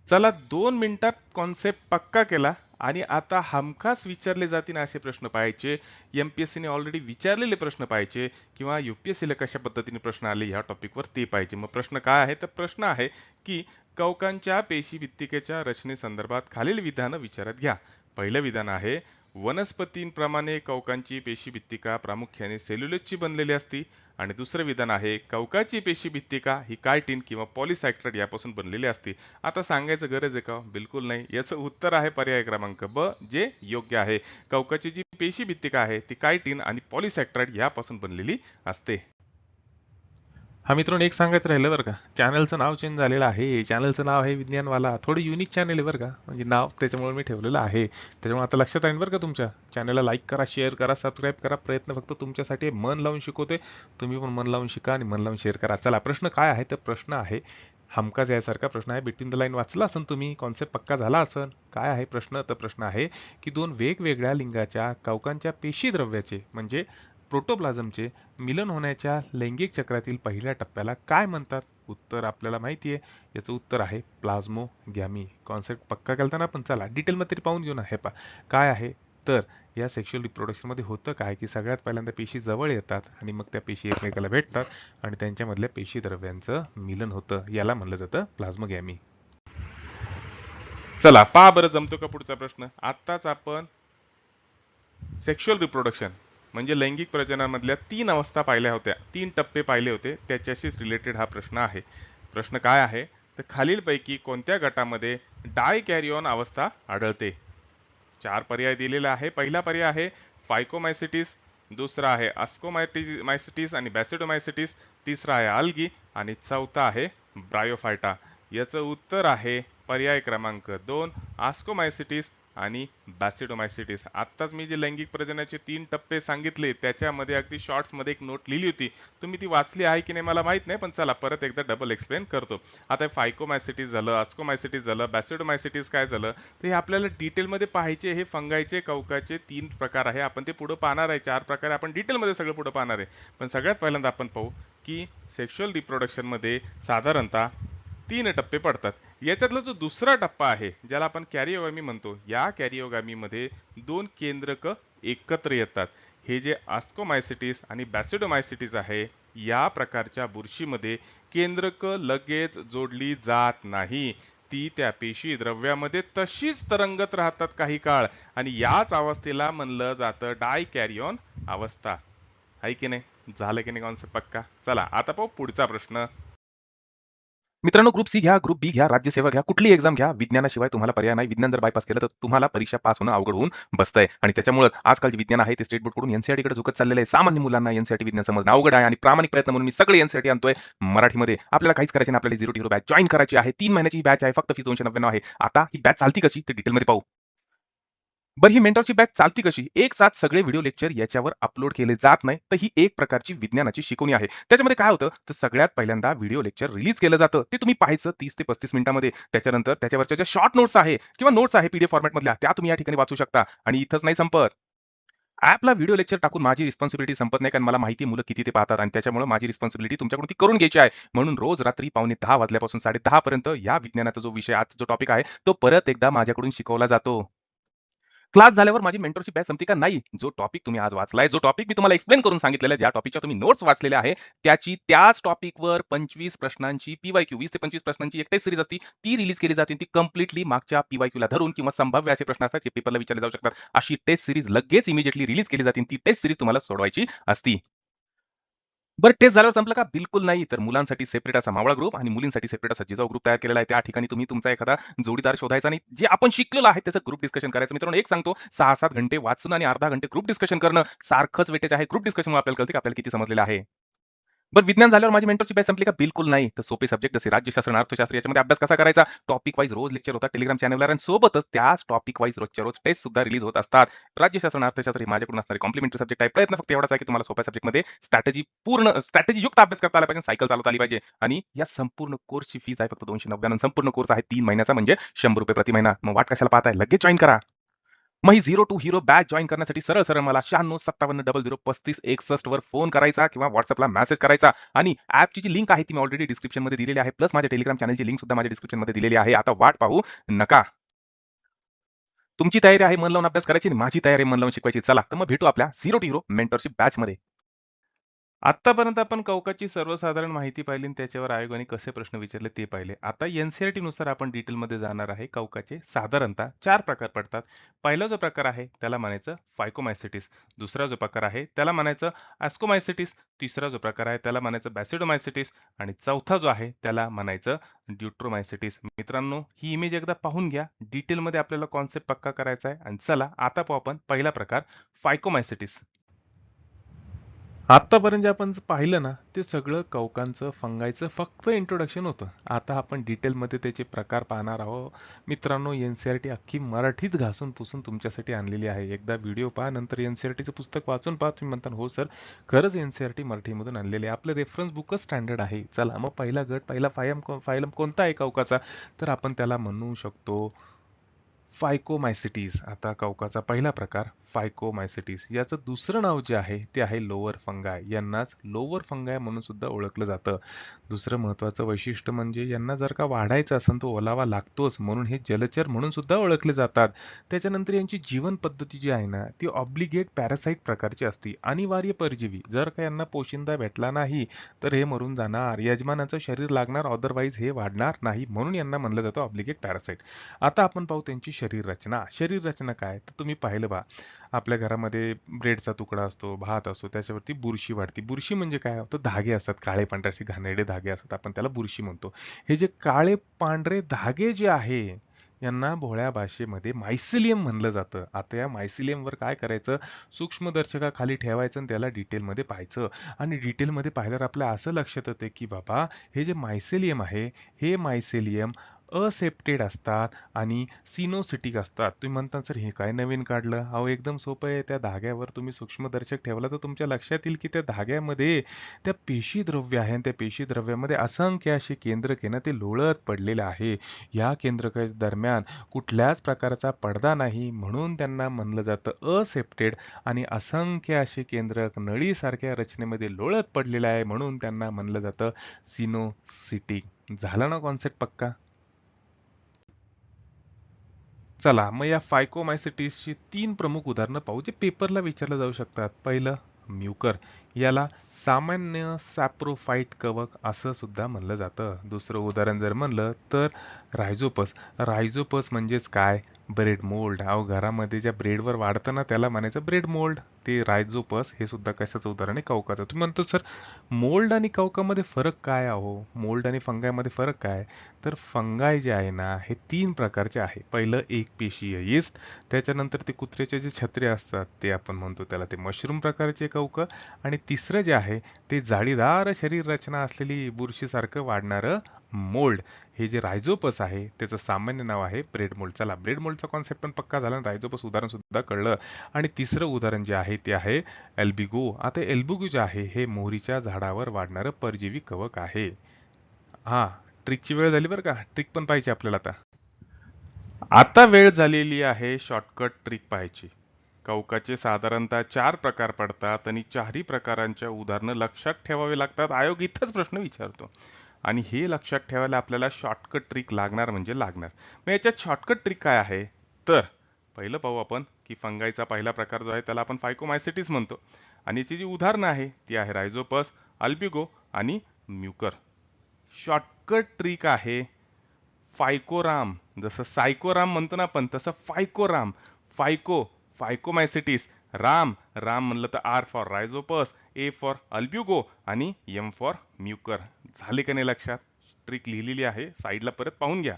चला, 2 मिनिटात कॉन्सेप्ट पक्का केला आणि आता हमखास विचारले जातील असे प्रश्न पाहायचे. एमपीएससीने ऑलरेडी विचारलेले प्रश्न पाहायचे किंवा यूपीएससीला कशा पद्धतीने प्रश्न आले या टॉपिकवर ते पाहिजे. मग प्रश्न काय आहे, तर प्रश्न आहे की कवकांच्या पेशीभित्तिकेच्या रचनेसंदर्भात खालील विधानं विचारात घ्या. पहिलं विधान आहे, वनस्पतींप्रमाणे कवकांची पेशीभित्तिका प्रामुख्याने सेल्युलोजची बनलेली असते. आणि दुसरं विधान आहे, कवकाची पेशीभित्तिका ही कायटिन किंवा पॉलिसॅक्राइड यापासून बनलेली असते. आता सांगायचं गरज आहे का? बिलकुल नाही. याचं उत्तर आहे पर्याय क्रमांक ब, जे योग्य आहे. कवकाची जी पेशीभित्तिका आहे ती कायटिन आणि पॉलिसॅक्राइड यापासून बनलेली असते. हा मित्रांनो, एक सांगायचं राहिलं बरं का, चॅनलचं नाव चेंज झालेलं आहे. चॅनलचं नाव आहे विज्ञानवाला. थोडं युनिक चॅनल आहे बरं का, म्हणजे नाव त्याच्यामुळे मी ठेवलेलं आहे. त्याच्यामुळे आता लक्षात राहील बरं का तुमच्या. चॅनलला लाईक करा, शेअर करा, सबस्क्राईब करा. प्रयत्न फक्त तुमच्यासाठी आहे. मन लावून शिकवते, तुम्ही पण मन लावून शिका आणि मन लावून शेअर करा. चला, प्रश्न काय आहे, तर प्रश्न आहे हमखास यासारखा प्रश्न आहे. बिटवीन द लाईन वाचला असेल तुम्ही, कॉन्सेप्ट पक्का झाला असेल. काय आहे प्रश्न, तर प्रश्न आहे की 2 वेगवेगळ्या लिंगाच्या कवकांच्या पेशीद्रव्याचे म्हणजे प्रोटोप्लाझमचे मिलन होण्याच्या लैंगिक चक्रातील पहिल्या टप्प्याला काय म्हणतात? उत्तर आपल्याला माहिती आहे. याचं उत्तर आहे प्लाझ्मोगॅमी. कॉन्सेप्ट पक्का केलता आपण. चला डिटेलमध्ये तरी पाहून घेऊ ना. हे पहा काय आहे, तर या सेक्शुअल रिप्रोडक्शन मध्ये होतं काय की सगळ्यात पहिल्यांदा पेशी जवळ येतात आणि मग त्या पेशी एकमेकाला भेटतात आणि त्यांच्यामधल्या पेशी द्रव्यांचं मिलन होतं. याला म्हणलं जातं प्लाझ्मोगॅमी. चला पहा बरं, जमतो का पुढचा प्रश्न. आत्ताच आपण सेक्शुअल रिप्रोडक्शन म्हणजे लैंगिक प्रजननामधल्या 3 अवस्था पाहिल्या होत्या, 3 टप्पे पाहिले होते. त्याच्याशीच रिलेटेड हा प्रश्न आहे. प्रश्न काय आहे, तर खालीलपैकी कोणत्या गटामध्ये डायकॅरियॉन अवस्था आढळते? 4 पर्याय दिलेले आहे. पहिला पर्याय आहे फायकोमायसिटिस, दुसरा आहे अस्कोमायसिटिस आणि बॅसिडोमायसिटिस, तिसरा आहे आल्गी आणि चौथा आहे ब्रायोफायटा. याचं उत्तर आहे पर्याय क्रमांक 2, आस्कोमायसिटिस आणि बॅसिडोमायसिटिस. आत्ताच मी जे लैंगिक प्रजननाचे 3 टप्पे सांगितले त्याच्यामध्ये अगदी शॉर्ट्समध्ये एक नोट लिहिली होती. तुम्ही ती वाचली आहे की नाही मला माहित नाही, पण चला परत एकदा डबल एक्सप्लेन करतो. आता फायकोमायसिटिस झालं, अस्कोमायसिटिस झालं, बॅसिडोमायसिटिस काय झालं, तर हे आपल्याला डिटेलमध्ये पाहायचे. हे फंगाईचे कवकाचे 3 प्रकार आहे. आपण ते पुढे पाहणार आहे. 4 प्रकार आपण डिटेलमध्ये सगळं पुढे पाहणार आहे. पण सगळ्यात पहिल्यांदा आपण पाहू की सेक्शुअल रिप्रोडक्शन मध्ये साधारणतः 3 टप्पे पडतात. याच्यातला जो दुसरा टप्पा आहे ज्याला आपण कॅरिओगामी म्हणतो, या कॅरिओगामीमध्ये 2 केंद्रक एकत्र येतात. हे जे आस्कोमायसिटिस आणि बॅसिडोमायसिटिस आहे, या प्रकारच्या बुरशीमध्ये केंद्रक लगेच जोडली जात नाही. ती त्या पेशी द्रव्यामध्ये तशीच तरंगत राहतात काही काळ आणि याच अवस्थेला म्हणलं जातं डायकॅरियन अवस्था. आहे की नाही? झालं की नाही कॉन्सेप्ट पक्का? चला आता पाहू पुढचा प्रश्न. मित्रांनो, ग्रुप सी घ्या, ग्रुप बी घ्या, राज्यसेवा घ्या, कुठली एक्झाम घ्या, विज्ञानाशिवाय तुम्हाला पर्याय नाही. विज्ञान जर बायपास केलं तर तुम्हाला परीक्षा पास होणं अवघड होऊन बसतंय. आणि त्याच्यामुळे आजकाल जे विज्ञान आहे ते स्टेट बोर्ड कडून एनसीईआरटी कडे झुकत चाललेलं आहे. सामान्य मुलांना एनसीईआरटी विज्ञान समजणं अवघड आहे आणि प्रामाणिक प्रयत्न म्हणून मी सगळे एनसीईआरटी आणतोय मराठीमध्ये. आपल्याला काहीच करायचं नाही, आपल्याला 0 to Hero बॅच जॉईन करायची आहे. 3 महिन्याची ही बॅच आहे, फक्त फी 299 आहे. आता ही बॅच चालती कशी ते डिटेलमध्ये पाहू. बरं, ही मेंटॉरची बॅच चालती कशी? एक साथ सगळे व्हिडिओ लेक्चर याच्यावर अपलोड केले जात नाही, तर ही एक प्रकारची विज्ञानाची शिकवणी आहे. त्याच्यामध्ये काय होतं, तर सगळ्यात पहिल्यांदा व्हिडिओ लेक्चर रिलीज केलं जातं. ते तुम्ही पाहायचं 30 ते 35 मिनिटांमध्ये. त्याच्यानंतर त्याच्यावरच्या ज्या शॉर्ट नोट्स आहे किंवा नोट्स आहे पीडीएफ फॉर्मॅटमधल्या, त्या तुम्ही या ठिकाणी वाचू शकता. आणि इथंच नाही संपत. ॲपला व्हिडिओ लेक्चर टाकून माझी रिस्पॉन्सिबिलिटी संपत नाही, कारण मला माहिती आहे मुलं किती ते पाहतात आणि त्याच्यामुळे माझी रिस्पॉन्सिबिलिटी तुमच्याकडून ती करून घ्यायची आहे. म्हणून रोज रात्री 9:45 वाजल्यापासून 10:30 पर्यंत या विज्ञानाचा जो विषय, आजचा जो टॉपिक आहे, तो परत एकदा माझ्याकडून शिकवला जातो. क्लास झाल्यावर माझी मेंटरशिप बॅच संपते का? नाही. जो टॉपिक तुम्ही आज वाचलाय, जो टॉपिक मी तुम्हाला एक्सप्लेन करून सांगितलेला आहे, ज्या टॉपिकच्या तुम्ही नोट्स वाचलेल्या आहे, त्याच टॉपिकवर 25 प्रश्नांची पीवायक्यू, 20 ते 25 प्रश्नांची एक टेस्ट सीरीज असते, ती रिलीज केली जाते. ती कंप्लीटली मागच्या पीवायक्यूला धरून किंवा संभाव्य असे प्रश्न असतात जे पेपरला विचारले जाऊ शकतात, अशी टेस्ट सीरीज लगेच इमिजिएटली रिलीज केली जाते. ती टेस्ट सीरीज तुम्हाला सोडवायची असती. बरं, टेस्ट झाल्यावर संपलं का? बिलकुल नाही. तर मुलांसाठी सेपरेट असा मावळा ग्रुप आणि मुलींसाठी सेपरेट असा जिजाऊ ग्रुप तयार केलेला आहे. त्या ठिकाणी तुम्ही तुमचा एखादा जोडीदार शोधायचा आणि जे आपण शिकलेलो आहे त्याचं ग्रुप डिस्कशन करायचं. मित्रांनो, एक सांगतो, 6-7 घंटे वाचून आणि अर्धा घंटे ग्रुप डिस्कशन करणं सारखंच वेटेज आहे. ग्रुप डिस्कशनमुळे आपल्याला कळते की आपल्याला किती समजलेलं आहे. बरं, विज्ञान झाल्यावर माझी मेंटरशिप बॅच संपली का? बिलकुल नाही. तर सोपे सब्जेक्ट जसे राज्यशास्त्र आणि अर्थशास्त्र याच्यामध्ये अभ्यास कसा करायचा? टॉपिक वाईज रोज लेक्चर होतात टेलिग्राम चॅनलवर आणि सोबतच त्याच टॉपिक वाईज रोजच्या रोज टेस्ट सुद्धा रिलीज होत असतात. राज्यशास्त्र आणि अर्थशास्त्र हे माझ्याकडून असणारे कॉम्प्लिमेंटरी सब्जेक्ट आहे. प्रयत्न फक्त एवढाच आहे की तुम्हाला सोप्या सब्जेक्टमध्ये स्ट्रॅटेजी युक्त अभ्यास करता आला पाहिजे, सायकल चालवता आली पाहिजे. आणि या संपूर्ण कोर्सची फीस आहे फक्त 299. संपूर्ण कोर्स आहे 3 महिन्याचा, म्हणजे ₹100 प्रति महिना. मग वाट कशाला पाहताय? लगेच जॉईन करा. मग ही 0 to Hero बॅच जॉईन करण्यासाठी सरळ सरळ मला 9657003561 वर फोन करायचा किंवा व्हॉट्सअपला मेसेज करायचा. आणि ऍपची जी लिंक आहे ती मी ऑलरेडी डिस्क्रिप्शन मध्ये दिलेली आहे, प्लस माझ्या टेलिग्राम चॅनलची लिंक सुद्धा माझ्या डिस्क्रिप्शन मध्ये दिलेली आहे. आता वाट पाहू नका. तुमची तयारी आहे मन लावून अभ्यास करायची आणि माझी तयारी आहे मन लावून शिकवायची. चला तर मग भेटू आपल्या 0 to Hero मेंटरशिप बॅच मध्ये. आत्तापर्यंत आपण कवकाची सर्वसाधारण माहिती पाहिली आणि त्याच्यावर आयोगाने कसे प्रश्न विचारले ते पाहिले. आता एनसीईआरटी नुसार आपण डिटेलमध्ये जाणार आहे. कवकाचे साधारणतः 4 प्रकार पडतात. पहिला जो प्रकार आहे त्याला म्हणायचं फायकोमायसिटिस. दुसरा जो प्रकार आहे त्याला म्हणायचं ॲस्कोमायसिटिस. तिसरा जो प्रकार आहे त्याला म्हणायचं बॅसिडोमायसिटिस. आणि चौथा जो आहे त्याला म्हणायचं ड्यूट्रोमायसिटिस. मित्रांनो, ही इमेज एकदा पाहून घ्या. डिटेलमध्ये आपल्याला कॉन्सेप्ट पक्का करायचा आहे. आणि चला आता पाहू आपण पहिला प्रकार, फायकोमायसिटिस. आत्तापर्यंत जे आपण पाहिलं ना, ते सगळं कवकांचं, फंगायचं फक्त इंट्रोडक्शन होतं. आता आपण डिटेलमध्ये त्याचे प्रकार पाहणार आहोत. मित्रांनो, एनसीईआरटी अख्खी मराठीत घासून पुसून तुमच्यासाठी आणलेली आहे. एकदा व्हिडिओ पहा, नंतर एनसीईआरटीचं पुस्तक वाचून पहा. तुम्ही म्हणता, हो सर, खरंच एनसीईआरटी मराठीमधून आणलेले आहे. आपलं रेफरन्स बुकच स्टँडर्ड आहे. चला मग पहिला गट, पहिला फायलम कोणता आहे कवकाचा? तर आपण त्याला म्हणू शकतो फायकोमायसिटीज. आता कवकाचा पहिला प्रकार फायकोमायसिटीज. याचं दुसरं नाव जे आहे ते आहे लोअर फंगाय. यांनाच लोअर फंगाय म्हणून सुद्धा ओळखलं जातं. दुसरं महत्वाचं वैशिष्ट्य म्हणजे यांना जर का वाढायचं असेल तो ओलावा लागतोच, म्हणून हे जलचर म्हणून सुद्धा ओळखले जातात. त्याच्यानंतर यांची जीवन पद्धती जी आहे ना, ती ऑब्लिगेट पॅरासाइट प्रकारची असते. अनिवार्य परजीवी. जर का यांना पोशिंदा भेटला नाही तर हे मरून जाणार. यजमानाचं शरीर लागणार, अदरवाईज हे वाढणार नाही, म्हणून यांना म्हणलं जातं ऑब्लिगेट पॅरासाइट. आता आपण पाहू त्यांची शरीर रचना. शरीर रचना काय? तर तुम्ही पाहिलं बा, आपल्या घरामध्ये ब्रेडचा तुकडा असतो, भात असतो, त्याच्यावरती बुरशी वाढते. बुरशी म्हणजे काय होतं? धागे असतात, काळे पांढरे घाणेरडे धागे असतात, आपण त्याला बुरशी म्हणतो. हे जे काळे पांढरे धागे जे आहे, यांना भोळ्या भाषेमध्ये मायसिलियम म्हणलं जातं. आता या मायसिलियमवर काय करायचं? सूक्ष्मदर्शकाखाली ठेवायचं आणि त्याला डिटेलमध्ये पाहायचं. आणि डिटेलमध्ये पाहिल्यावर आपल्या असं लक्षात येतं की बाबा, हे जे मायसिलियम आहे, हे मायसिलियम असेप्टेड असतात आणि सिनोसिटिक असतात. तुम्ही म्हणता, सर हे काय नवीन काढलं? अहो, एकदम सोपं आहे. त्या धाग्यावर तुम्ही सूक्ष्मदर्शक ठेवला तर तुमच्या लक्षात येईल की त्या धाग्यामध्ये त्या पेशी द्रव्य आहे आणि त्या पेशी द्रव्यामध्ये असंख्य असे केंद्रक आहे ना, ते लोळत पडलेले आहे. या केंद्रक दरम्यान कुठल्याच प्रकारचा पडदा नाही, म्हणून त्यांना म्हणलं जातं असेप्टेड. आणि असंख्य असे केंद्रक नळीसारख्या रचनेमध्ये लोळत पडलेले आहे, म्हणून त्यांना म्हणलं जातं सिनोसिटिक. झाला ना कॉन्सेप्ट पक्का? चला मग या फायकोमायसिटिसची 3 प्रमुख उदाहरणं पाहू, जे पेपरला विचारलं जाऊ शकतात. पहिलं म्युकर. याला सामान्य सॅप्रोफाइट कवक असं सुद्धा म्हणलं जातं. दुसरं उदाहरण जर म्हणलं तर रायझोपस. रायझोपस म्हणजेच काय? Bread mould. अहो, घरामध्ये ज्या ब्रेडवर वाढतं ना त्याला म्हणायचं ब्रेड मोल्ड. ते रायझोपस हे सुद्धा कशाचं उदाहरण आहे? कवकाचं. तुम्ही म्हणतो सर मोल्ड आणि कवकामध्ये फरक काय आहो? मोल्ड आणि फंगायमध्ये फरक काय? तर फंगाय जे आहे ना हे 3 प्रकारचे आहे. पहिलं एक पेशीय यीस्ट, त्याच्यानंतर ते कुत्र्याचे जे छत्रे असतात ते आपण म्हणतो त्याला ते मशरूम प्रकारचे कवक, आणि तिसरं जे आहे ते जाळीदार शरीर रचना असलेली बुरशीसारखं वाढणारं मोल्ड. हे जे रायझोपस आहे त्याचं सामान्य नाव आहे ब्रेड मोल्ड. चला, ब्रेड मोल्डचा कॉन्सेप्ट पण पक्का झाला आणि रायझोपस उदाहरण सुद्धा कळलं. आणि तिसरं उदाहरण जे आहे ते आहे एल्बिगो. आता एल्बिगो जे आहे हे मोहरीच्या झाडावर वाढणारं परजीवी कवक आहे. हा, ट्रिकची वेळ झाली बरं का. ट्रिक पण पाहिजे आपल्याला आता. आता वेळ झालेली आहे शॉर्टकट ट्रिक पाहायची. कवकाचे साधारणतः 4 प्रकार पडतात आणि चारही प्रकारांच्या उदाहरणं लक्षात ठेवावी लागतात. आयोग इथंच प्रश्न विचारतो आणि हे लक्षात ठेवायला आपल्याला शॉर्टकट ट्रिक लागणार म्हणजे लागणार. मग याच्यात शॉर्टकट ट्रिक काय आहे? तर पहिलं पाहू आपण की फंगाईचा पहिला प्रकार जो आहे त्याला आपण फायकोमायसिटीस म्हणतो आणि याची जी उदाहरणं आहे ती आहे रायझोपस, अल्बिगो आणि म्युकर. शॉर्टकट ट्रिक आहे फायकोराम. जसं सायकोराम म्हणतो ना आपण तसं फायकोराम. फायको फायकोमायसिटीस, राम राम म्हणलं तर आर फॉर रायझोपस, ए फॉर अल्ब्युगो आणि एम फॉर म्युकर. झाले का नाही लक्षात? ट्रिक लिहिलेली आहे, साईडला परत पाहून घ्या.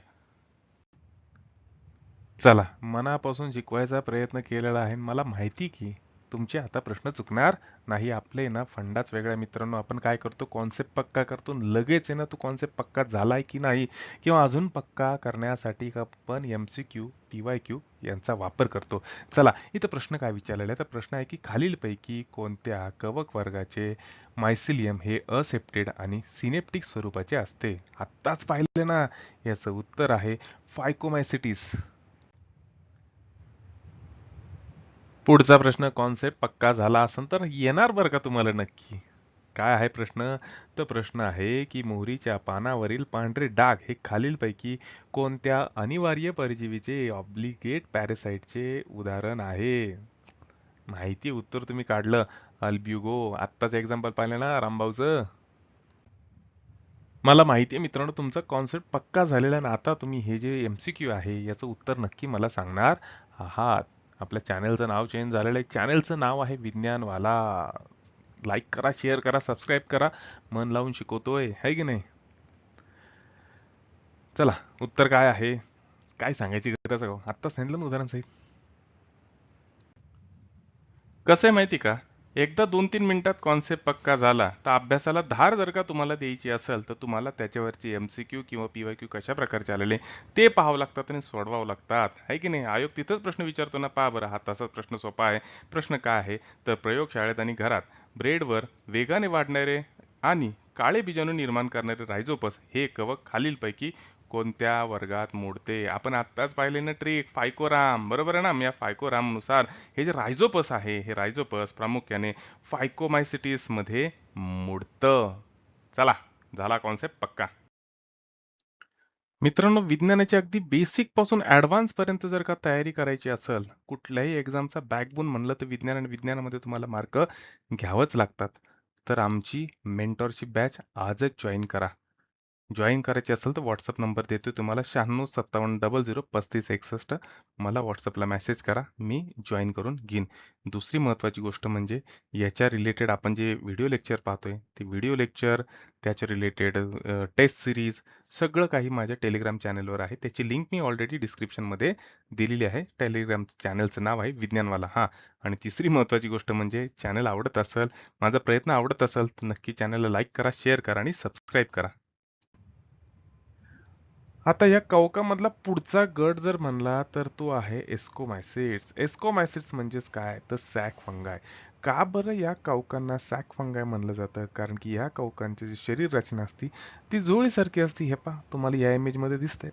चला, मनापासून शिकवायचा प्रयत्न केलेला आहे. मला माहिती की तुमचे आता प्रश्न चुकणार नाही. आपले ना फंडाच वेगळ्या मित्रांनो. आपण काय करतो, कॉन्सेप्ट पक्का करतो लगेच आहे ना तो कॉन्सेप्ट पक्का झालाय की नाही किंवा अजून पक्का करण्यासाठी आपण MCQ PYQ यांचा वापर करतो. चला, इथं प्रश्न काय विचारलेला आहे? तर प्रश्न आहे की खालीलपैकी कोणत्या कवक वर्गाचे मायसिलियम हे असेप्टेड आणि सिनेप्टिक स्वरूपाचे असते? आत्ताच पाहिले ना. याचं उत्तर आहे फायकोमायसिटीस. पुढचा प्रश्न कॉन्सेप्ट पक्का झाला असेल तर येणार बरं का तुम्हाला नक्की. काय आहे प्रश्न? तर प्रश्न आहे की मोहरीच्या पानावरील पांढरे डाग हे खालीलपैकी कोणत्या अनिवार्य परजीवीचे ऑब्लिगेट पॅरासाइटचे उदाहरण आहे? माहिती उत्तर तुम्ही काढलं. अल्ब्युगो. आत्ताच एक्झाम्पल पाहिलं ना रामभाऊचं. मला माहिती आहे मित्रांनो तुमचा कॉन्सेप्ट पक्का झालेला आहे आणि आता तुम्ही हे जे MCQ आहे याचं उत्तर नक्की मला सांगणार आहात. आपल्या चॅनलचं नाव चेंज झालेलं आहे. चॅनलचं नाव आहे विज्ञानवाला. लाईक करा, शेअर करा, सबस्क्राईब करा. मन लावून शिकवतोय, है की नाही? चला, उत्तर काय आहे? काय सांगायची गरज आहे? आत्ता सांगितलं ना उदाहरण सहित. कसं आहे माहिती का? एकदा 2-3 मिनिटात कॉन्सेप्ट पक्का झाला तर अभ्यासाला धार जर का तुम्हाला द्यायची असेल तर तुम्हाला त्याच्यावरची MCQ किंवा PYQ कशा प्रकारचे आलेले ते पाहावं लागतात आणि सोडवावं लागतात, आहे की नाही? आयोग तिथंच प्रश्न विचारतो ना. पहा बरं, हा तसाच प्रश्न सोपा आहे. प्रश्न काय आहे? तर प्रयोगशाळेत आणि घरात ब्रेडवर वेगाने वाढणारे आणि काळे बीजाणू निर्माण करणारे रायझोपस हे कवक खालीलपैकी कोणत्या वर्गात मोडते? आपण आत्ताच पाहिले ना ट्रिक, फायकोराम. बरोबर आहे ना? या फायकोराम नुसार हे जे रायझोपस आहे हे रायझोपस प्रामुख्याने फायकोमायसिटीस मध्ये मोडतं. चला, झाला कॉन्सेप्ट पक्का. मित्रांनो, विज्ञानाची अगदी बेसिक पासून ऍडव्हान्स पर्यंत जर का तयारी करायची असेल, कुठल्याही एक्झामचा बॅकबोन म्हणलं तर विज्ञान, आणि विज्ञानामध्ये तुम्हाला मार्क घ्यावंच लागतात. तर आमची मेंटॉरशिप बॅच आजच जॉईन करा. जॉईन करायची असेल तर व्हॉट्सअप नंबर देतो तुम्हाला, 9657003561. मला व्हॉट्सअपला मेसेज करा, मी जॉईन करून घेईन. दुसरी महत्त्वाची गोष्ट म्हणजे याच्या रिलेटेड आपण जे व्हिडिओ लेक्चर पाहतोय ते व्हिडिओ लेक्चर, त्याच्या रिलेटेड टेस्ट सिरीज सगळं काही माझ्या टेलिग्राम चॅनलवर आहे. त्याची लिंक मी ऑलरेडी डिस्क्रिप्शनमध्ये दिलेली आहे. टेलिग्राम चॅनलचं नाव आहे विज्ञानवाला. हां, आणि तिसरी महत्त्वाची गोष्ट म्हणजे चॅनल आवडत असेल, माझा प्रयत्न आवडत असेल तर नक्की चॅनलला लाईक करा, शेअर करा आणि सबस्क्राईब करा. आता या कवकामधला पुढचा गट जर म्हणला तर तो आहे एस्कोमायसिट्स. एस्कोमायसिट्स म्हणजेच काय? तर सॅक फंगाय. का बरं या कवकांना सॅक फंगाय म्हणलं जातं? कारण की या कवकांची जी शरीर रचना असती ती झोळीसारखी असती. हे पहा, तुम्हाला या इमेजमध्ये दिसतंय.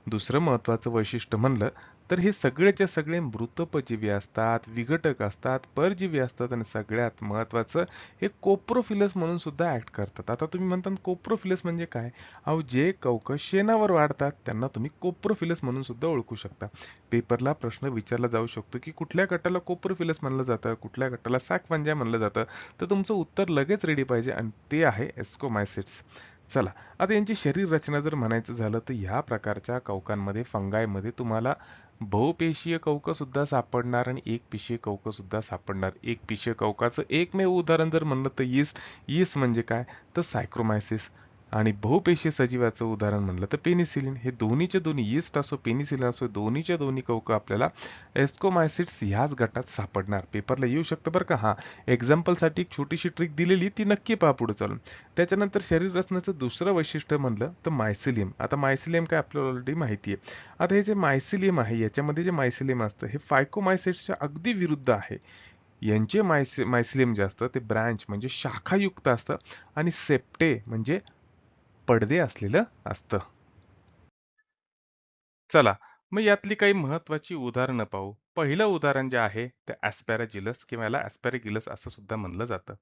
दुसरं महत्त्वाचं वैशिष्ट्य म्हणलं तर हे सगळेचे सगळे मृतोपजीवी असतात, विघटक असतात, परजीवी असतात आणि सगळ्यात महत्त्वाचं हे कोप्रोफिलस म्हणून सुद्धा ऍक्ट करतात. आता तुम्ही म्हणता कोप्रोफिलस म्हणजे काय? अहो जे कवक शेणावर वाढतात त्यांना तुम्ही कोप्रोफिलस म्हणून सुद्धा ओळखू शकता. पेपरला प्रश्न विचारला जाऊ शकतो की कुठल्या गटाला कोप्रोफिलस म्हणलं जातं, कुठल्या गटाला सॅकफंजाय म्हणलं जातं, तर तुमचं उत्तर लगेच रेडी पाहिजे आणि ते आहे एस्कोमायसिट्स. चला, आता यांची शरीर रचना जर म्हणायचं झालं तर ह्या प्रकारच्या कवकांमध्ये फंगायमध्ये तुम्हाला बहुपेशीय कवक सुद्धा सापडणार आणि एकपेशीय कवक सुद्धा सापडणार. एकपेशीय कवकाचं एकमेव उदाहरण जर म्हणलं तर यीस्ट. यीस्ट म्हणजे काय? तर सायक्रोमायसिस. आणि बहुपेशीय सजीवाचं उदाहरण म्हणलं तर पेनिसिलिन. हे दोन्हीचे दोन्ही यीस्ट असो पेनिसिलिन असो दोन्हीचे दोन्ही कवक आपल्याला एस्कोमायसिट्स ह्याच गटात सापडणार. पेपरला येऊ शकतं बरं का. हा एक्झाम्पलसाठी एक छोटीशी ट्रिक दिलेली ती नक्की पहा पुढे चालून. त्याच्यानंतर शरीर रचनेचं दुसरं वैशिष्ट्य म्हणलं तर मायसिलियम. आता मायसिलियम काय आपल्याला ऑलरेडी माहिती आहे. आता हे जे मायसिलियम आहे याच्यामध्ये जे मायसिलियम असतं हे फायकोमायसिट्सच्या अगदी विरुद्ध आहे. यांचे मायसिलियम जे असतं ते ब्रँच म्हणजे शाखायुक्त असतं आणि सेप्टे म्हणजे पडदे असलेलं असतं. चला, मग यातली काही महत्वाची उदाहरणं पाहू. पहिलं उदाहरण जे आहे ते ॲस्पॅराजिलस किंवा याला ॲस्पॅरागिलस असं सुद्धा म्हणलं जातं.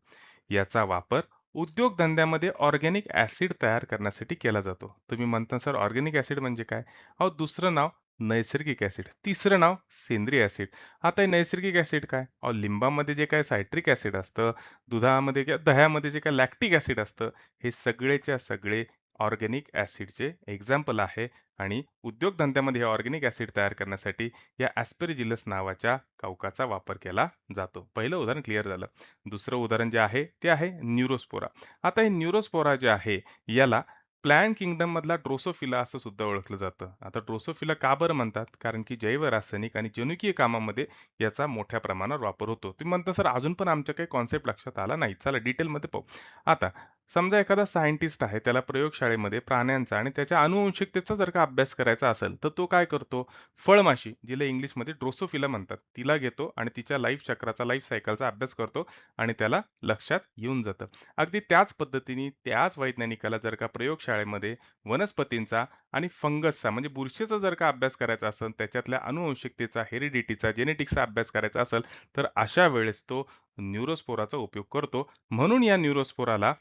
याचा वापर उद्योगधंद्यामध्ये ऑर्गॅनिक ऍसिड तयार करण्यासाठी केला जातो. तुम्ही म्हणता सर ऑर्गॅनिक ऍसिड म्हणजे काय? अहो दुसरं नाव नैसर्गिक ऍसिड, तिसरं नाव सेंद्रिय ऍसिड. आता हे नैसर्गिक ऍसिड काय? अहो लिंबामध्ये जे काय सायट्रिक ऍसिड असतं, दुधामध्ये किंवा दह्यामध्ये जे काय लॅक्टिक ऍसिड असतं, हे सगळेच्या सगळे ऑर्गॅनिक ऍसिडचे एक्झाम्पल आहे आणि उद्योगधंद्यामध्ये हे ऑर्गॅनिक ऍसिड तयार करण्यासाठी या ॲस्पेरिजिलस नावाच्या कवकाचा वापर केला जातो. पहिलं उदाहरण क्लिअर झालं. दुसरं उदाहरण जे आहे ते आहे न्यूरोस्पोरा. आता हे न्यूरोस्पोरा जे आहे याला प्लॅन्ट किंगडम मधला ड्रोसोफिला असं सुद्धा ओळखलं जातं. आता ड्रोसोफिला का बरं म्हणतात? कारण की जैव रासायनिक आणि जनुकीय कामामध्ये याचा मोठ्या प्रमाणावर वापर होतो. तुम्ही म्हणता सर अजून पण आमच्या काही कॉन्सेप्ट लक्षात आला नाही. चला डिटेलमध्ये पाहू. आता समजा एखादा सायंटिस्ट आहे त्याला प्रयोगशाळेमध्ये प्राण्यांचा आणि त्याच्या अनुवंशिकतेचा जर का अभ्यास करायचा असेल तर तो काय करतो? फळमाशी जिला इंग्लिशमध्ये ड्रोसोफिला म्हणतात तिला घेतो आणि तिच्या लाईफ चक्राचा लाईफ सायकलचा अभ्यास करतो आणि त्याला लक्षात येऊन जातं. अगदी त्याच पद्धतीने त्याच वैज्ञानिकाला जर का प्रयोगशाळेमध्ये वनस्पतींचा आणि फंगसचा म्हणजे बुरशीचा जर का अभ्यास करायचा असेल त्याच्यातल्या अनुवंशिकतेचा हेरिडिटीचा जेनेटिक्सचा अभ्यास करायचा असेल तर अशा वेळेस तो न्यूरोस्पोराचा उपयोग करतो. म्हणून या न्यूरोस्पोराला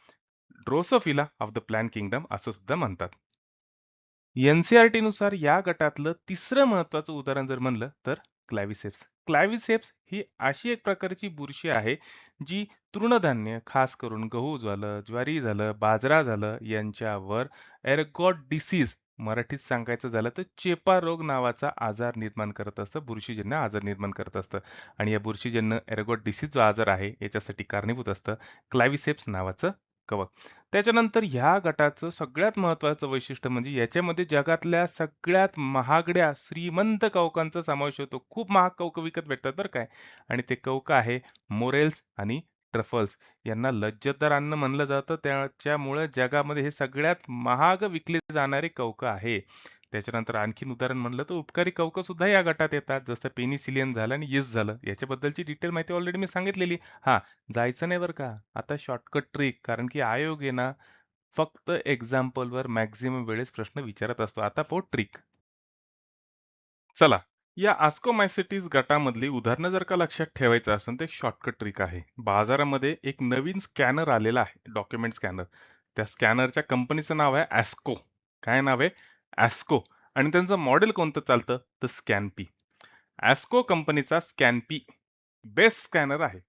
Drosophila of the plant kingdom असं सुद्धा म्हणतात. एन-सी-आर-टी नुसार या गटातलं तिसरं महत्वाचं उदाहरण जर म्हणलं तर क्लॅव्हिसेप्स. क्लॅव्हिसेप्स ही अशी एक प्रकारची बुरशी आहे जी तृणधान्य खास करून गहू झालं, ज्वारी झालं, बाजरा झालं यांच्यावर एर्गॉट डिसीज मराठीत सांगायचं झालं तर चेपा रोग नावाचा आजार निर्माण करत असतं, बुरशीजन्य आजार निर्माण करत असतं. आणि या बुरशीजन्य एर्गॉट डिसीज जो आजार आहे याच्यासाठी कारणीभूत असतं क्लॅव्हिसेप्स नावाचं कवक. त्याच्यानंतर ह्या गटाचं सगळ्यात महत्त्वाचं वैशिष्ट्य म्हणजे याच्यामध्ये जगातल्या सगळ्यात महागड्या श्रीमंत कवकांचा समावेश होतो. खूप महाग कवक विकत भेटतात बरं काय. आणि ते कवक आहे मोरेल्स आणि ट्रफल्स. यांना लज्जतदार अन्न म्हणलं जातं त्याच्यामुळे जगामध्ये हे सगळ्यात महाग विकले जाणारे कवक आहे. त्याच्यानंतर आणखीन उदाहरण म्हणलं तर उपकारी कवक सुद्धा या गटात येतात जसं पेनिसिलियन झालं आणि यीस्ट झालं. याच्याबद्दलची डिटेल माहिती ऑलरेडी मी सांगितलेली. हा, जायचं नाही बरं का. आता शॉर्टकट ट्रिक कारण की आयोग आहे ना फक्त एक्झाम्पलवर मॅक्झिमम वेळेस प्रश्न विचारत असतो. आता पाहू ट्रिक. चला, या आस्कोमायसिटीज गटामधली उदाहरणं जर का लक्षात ठेवायचं असेल तर एक शॉर्टकट ट्रिक आहे. बाजारामध्ये एक नवीन स्कॅनर आलेला आहे, डॉक्युमेंट स्कॅनर. त्या स्कॅनरच्या कंपनीचं नाव आहे ॲस्को. काय नाव आहे? ॲस्को. आणि त्यांचं मॉडेल कोणतं चालतं? तर स्कॅनपी. ॲस्को कंपनीचा स्कॅनपी बेस्ट स्कॅनर आहे.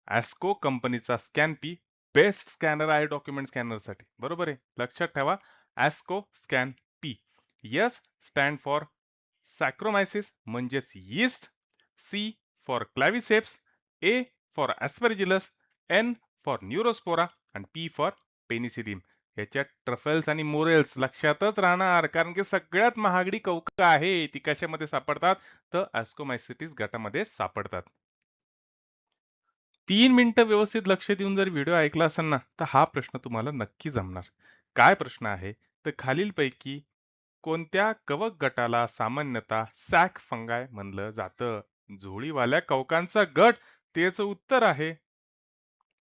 ॲस्को कंपनीचा स्कॅनपी बेस्ट स्कॅनर आहे डॉक्युमेंट स्कॅनरसाठी. बरोबर आहे? लक्षात ठेवा. Asco scan P. S stand for Saccharomyces म्हणजेच yeast, C for Claviceps, A for Aspergillus, N for Neurospora आणि पी फॉर पेनिसिलिन. ह्याच्यात ट्रफल्स आणि मोरेल्स लक्षातच राहणार कारण की सगळ्यात महागडी कवक आहे ती कशामध्ये सापडतात तर ॲस्कोमायसिटीस गटामध्ये सापडतात. 3 मिनिटं व्यवस्थित लक्ष देऊन जर व्हिडिओ ऐकला असेल ना तर हा प्रश्न तुम्हाला नक्की जमणार. काय प्रश्न आहे तर खालीलपैकी कोणत्या कवक गटाला सामान्यतः सॅक फंगाय म्हणलं जातं? झोळीवाल्या कवकांचा गट तेच उत्तर आहे.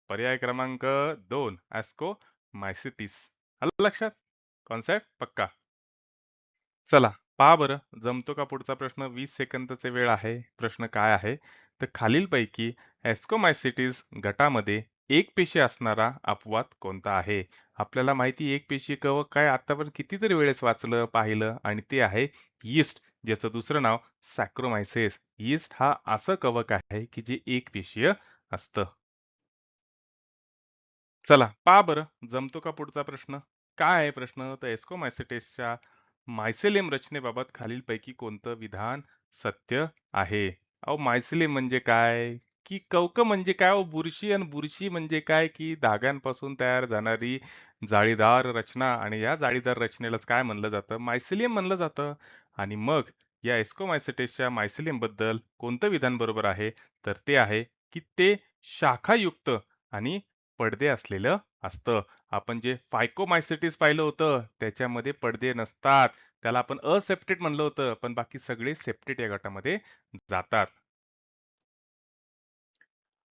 पर्याय क्रमांक 2 ॲस्को मायसिटिस. आलं लक्षात? कॉन्सेप्ट पक्का. चला पहा बरं, जमतो का पुढचा प्रश्न? 20 सेकंदाचे वेळ आहे. प्रश्न काय आहे? तर खालीलपैकी एस्कोमायसिटीज गटामध्ये एकपेशी असणारा अपवाद कोणता आहे? आपल्याला माहिती एकपेशीय कवक काय आतापर्यंत कितीतरी वेळेस वाचलं, पाहिलं आणि ते आहे यीस्ट, ज्याचं दुसरं नाव सॅक्रोमायसेस. यीस्ट हा असं कवक आहे की जे एकपेशीय असतं. चला पहा बरं, जमतो का पुढचा प्रश्न? काय आहे प्रश्न? तर एस्कोमायसिटेसच्या मायसेलियम रचनेबाबत खालीलपैकी कोणतं विधान सत्य आहे? अहो मायसेलियम म्हणजे काय? की कवक म्हणजे काय? अहो बुरशी आणि बुरशी म्हणजे काय? की धाग्यांपासून तयार जाणारी जाळीदार रचना आणि या जाळीदार रचनेलाच काय म्हणलं जातं? मायसेलियम म्हणलं जातं. आणि मग या एस्कोमायसिटेसच्या मायसेलियम बद्दल कोणतं विधान बरोबर आहे? तर ते आहे की ते शाखायुक्त आणि पडदे असलेलं असतं. आपण जे फायकोमायसिटीस पाहिलं होतं, त्याच्यामध्ये पडदे नसतात. त्याला आपण असेप्टेट म्हणलं होतं, पण बाकी सगळे सेप्टेट या गटामध्ये जातात.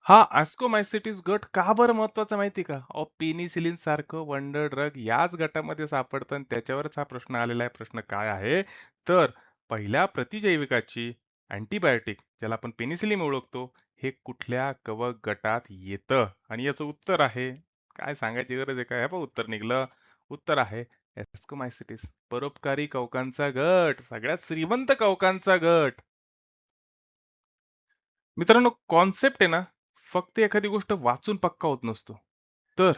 हा ॲस्कोमायसिटीस गट का बरं महत्वाचा माहिती का? अहो पेनिसिलिन सारखं वंडर ड्रग याच गटामध्ये सापडतं आणि त्याच्यावरच हा प्रश्न आलेला आहे. प्रश्न काय आहे? तर पहिल्या प्रतिजैविकाची अँटिबायोटिक ज्याला आपण पेनिसिलिन ओळखतो, हे कुठल्या कवक गटात येतं? आणि याचं उत्तर आहे, काय सांगायची गरज आहे का? हे पहा उत्तर निघलं. उत्तर आहे ॲस्कोमायसिटीस. परोपकारी कवकांचा गट, सगळ्यात श्रीमंत कवकांचा गट. मित्रांनो, कॉन्सेप्ट आहे ना, फक्त एखादी गोष्ट वाचून पक्का होत नसतो. तर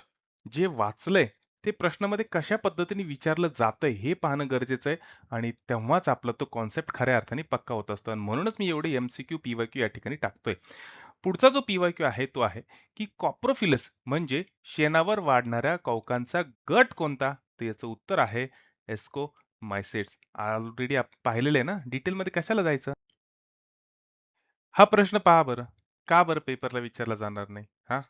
जे वाचलंय ते प्रश्नामध्ये कशा पद्धतीने विचारलं जातंय हे पाहणं गरजेचं आहे आणि तेव्हाच आपला तो कॉन्सेप्ट खऱ्या अर्थाने पक्का होत असतो आणि म्हणूनच मी एवढे एमसीक्यू पीवायक्यू या ठिकाणी टाकतोय. पुढचा जो पीवायक्यू आहे तो आहे की कॉप्रोफिलस म्हणजे शेणावर वाढणाऱ्या कवकांचा गट कोणता? तर याचं उत्तर आहे एस्कोमायसिट्स. ऑलरेडी पाहिलेलं आहे ना, डिटेलमध्ये कशाला जायचं? हा प्रश्न पहा बरं. का बरं पेपरला विचारला जाणार नाही? हां?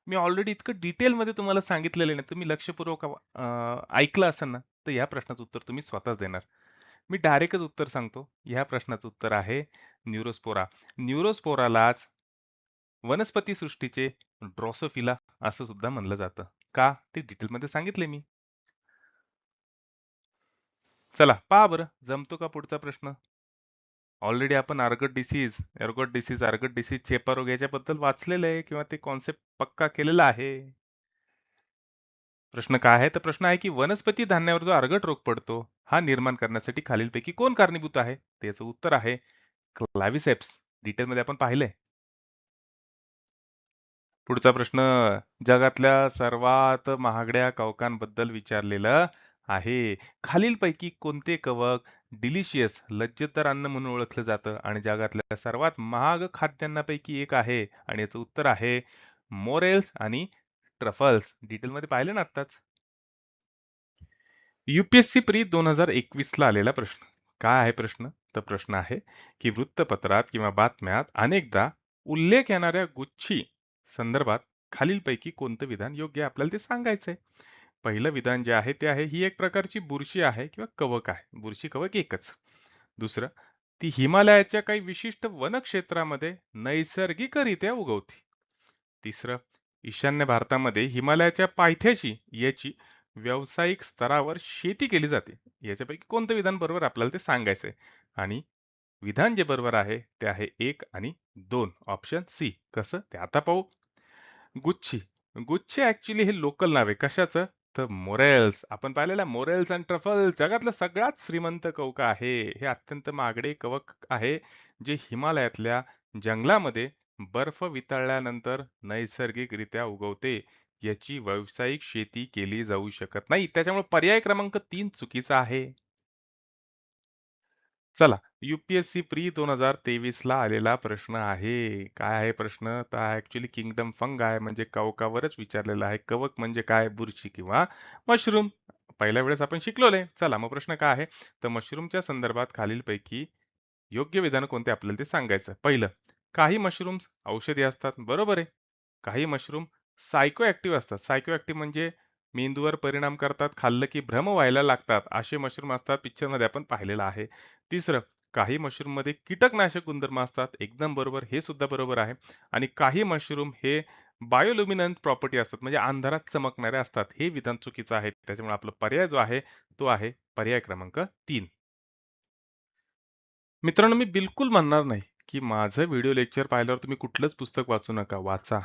मी ऑलरेडी इतकं डिटेलमध्ये तुम्हाला सांगितलेलं आहे ना, तुम्ही लक्षपूर्वक ऐकलं असेल ना, तर या प्रश्नाचं उत्तर तुम्ही स्वतःच देणार. मी डायरेक्टच उत्तर सांगतो. ह्या प्रश्नाचं उत्तर आहे न्यूरोस्पोरा. न्यूरोस्पोरालाच वनस्पती सृष्टीचे ड्रोसोफिला असं सुद्धा म्हणलं जातं. का? ते डिटेलमध्ये सांगितले मी. चला पहा बरं, जमतो का पुढचा प्रश्न? ऑलरेडी आपण अर्गट डिसीज, चेपा रोग याच्याबद्दल वाचलेलं आहे किंवा ते कॉन्सेप्ट पक्का केलेला आहे. प्रश्न काय आहे? तर प्रश्न आहे की वनस्पती धान्यावर जो अर्गट रोग पडतो, हा निर्माण करण्यासाठी खालीलपैकी कोण कारणीभूत आहे? त्याचं उत्तर आहे क्लॅव्हिसेप्स. डिटेलमध्ये आपण पाहिलंय. पुढचा प्रश्न जगातल्या सर्वात महागड्या कवकांबद्दल विचारलेलं आहे. खालीलपैकी कोणते कवक डिलिशियस लज्जतदार अन्न म्हणून ओळखलं जातं आणि जगातल्या सर्वात महाग खाद्यान्नापैकी एक आहे आणि याचं उत्तर आहे मोरेल्स आणि ट्रफल्स. डिटेलमध्ये पाहिलं ना आत्ताच. यूपीएससी प्री 2021 ला आलेला प्रश्न. काय आहे प्रश्न? तर प्रश्न आहे की वृत्तपत्रात किंवा बातम्यात अनेकदा उल्लेख येणाऱ्या गुच्छी संदर्भात खालीलपैकी कोणतं विधान योग्य आहे आपल्याला ते सांगायचंय. पहिलं विधान जे आहे ते आहे ही एक प्रकारची बुरशी आहे किंवा कवक आहे. बुरशी कवक एकच. दुसरं, ती हिमालयाच्या काही विशिष्ट वनक्षेत्रामध्ये नैसर्गिकरित्या उगवते. तिसरं, ईशान्य भारतामध्ये हिमालयाच्या पायथ्याशी याची व्यावसायिक स्तरावर शेती केली जाते. याच्यापैकी कोणतं विधान बरोबर आपल्याला ते सांगायचंय. आणि विधान जे बरोबर आहे ते आहे 1 आणि 2. Option C. कसं? ते आता पाहू. गुच्छी. गुच्छ ऍक्च्युली हे लोकल नाव आहे. कशाचं? तर मोरेल्स. आपण पाहिलेलं मोरेल्स अँड ट्रफल्स जगातलं सगळ्यात श्रीमंत कवक आहे. हे अत्यंत महागडे कवक आहे, जे हिमालयातल्या जंगलामध्ये बर्फ वितळल्यानंतर नैसर्गिकरित्या उगवते. याची व्यावसायिक शेती केली जाऊ शकत नाही. त्याच्यामुळे पर्याय क्रमांक 3 चुकीचा आहे. चला, यूपीएससी प्री 2023 ला आलेला प्रश्न आहे. काय आहे प्रश्न? तर हा ऍक्च्युली किंगडम फंगाय म्हणजे कवकावरच विचारलेला आहे. कवक म्हणजे काय? बुरशी किंवा मशरूम. पहिल्या वेळेस आपण शिकलोय. चला मग प्रश्न काय आहे? तर मशरूमच्या संदर्भात खालीलपैकी योग्य विधान कोणते आपल्याला ते सांगायचं. पहिलं, काही मशरूम्स औषधी असतात. बरोबर आहे. काही मशरूम सायको ऍक्टिव्ह असतात. सायको ऍक्टिव्ह म्हणजे मेंदूवर परिणाम करतात, खाल्लं की भ्रम व्हायला लागतात. असे मशरूम असतात, पिक्चरमध्ये आपण पाहिलेलं आहे. तिसरं, काही मशरूममध्ये कीटकनाशक गुणधर्म असतात. एकदम बरोबर, हे सुद्धा बरोबर आहे. आणि काही मशरूम हे बायोल्युमिनंट प्रॉपर्टी असतात, म्हणजे अंधारात चमकणारे असतात. हे विधान चुकीचं आहे. त्याच्यामुळे आपला पर्याय जो आहे तो आहे पर्याय क्रमांक 3. मित्रांनो, मी बिलकुल म्हणणार नाही, की माझं व्हिडिओ लेक्चर पाहिल्यावर तुम्ही कुठलंच पुस्तक वाचू नका. वाचा.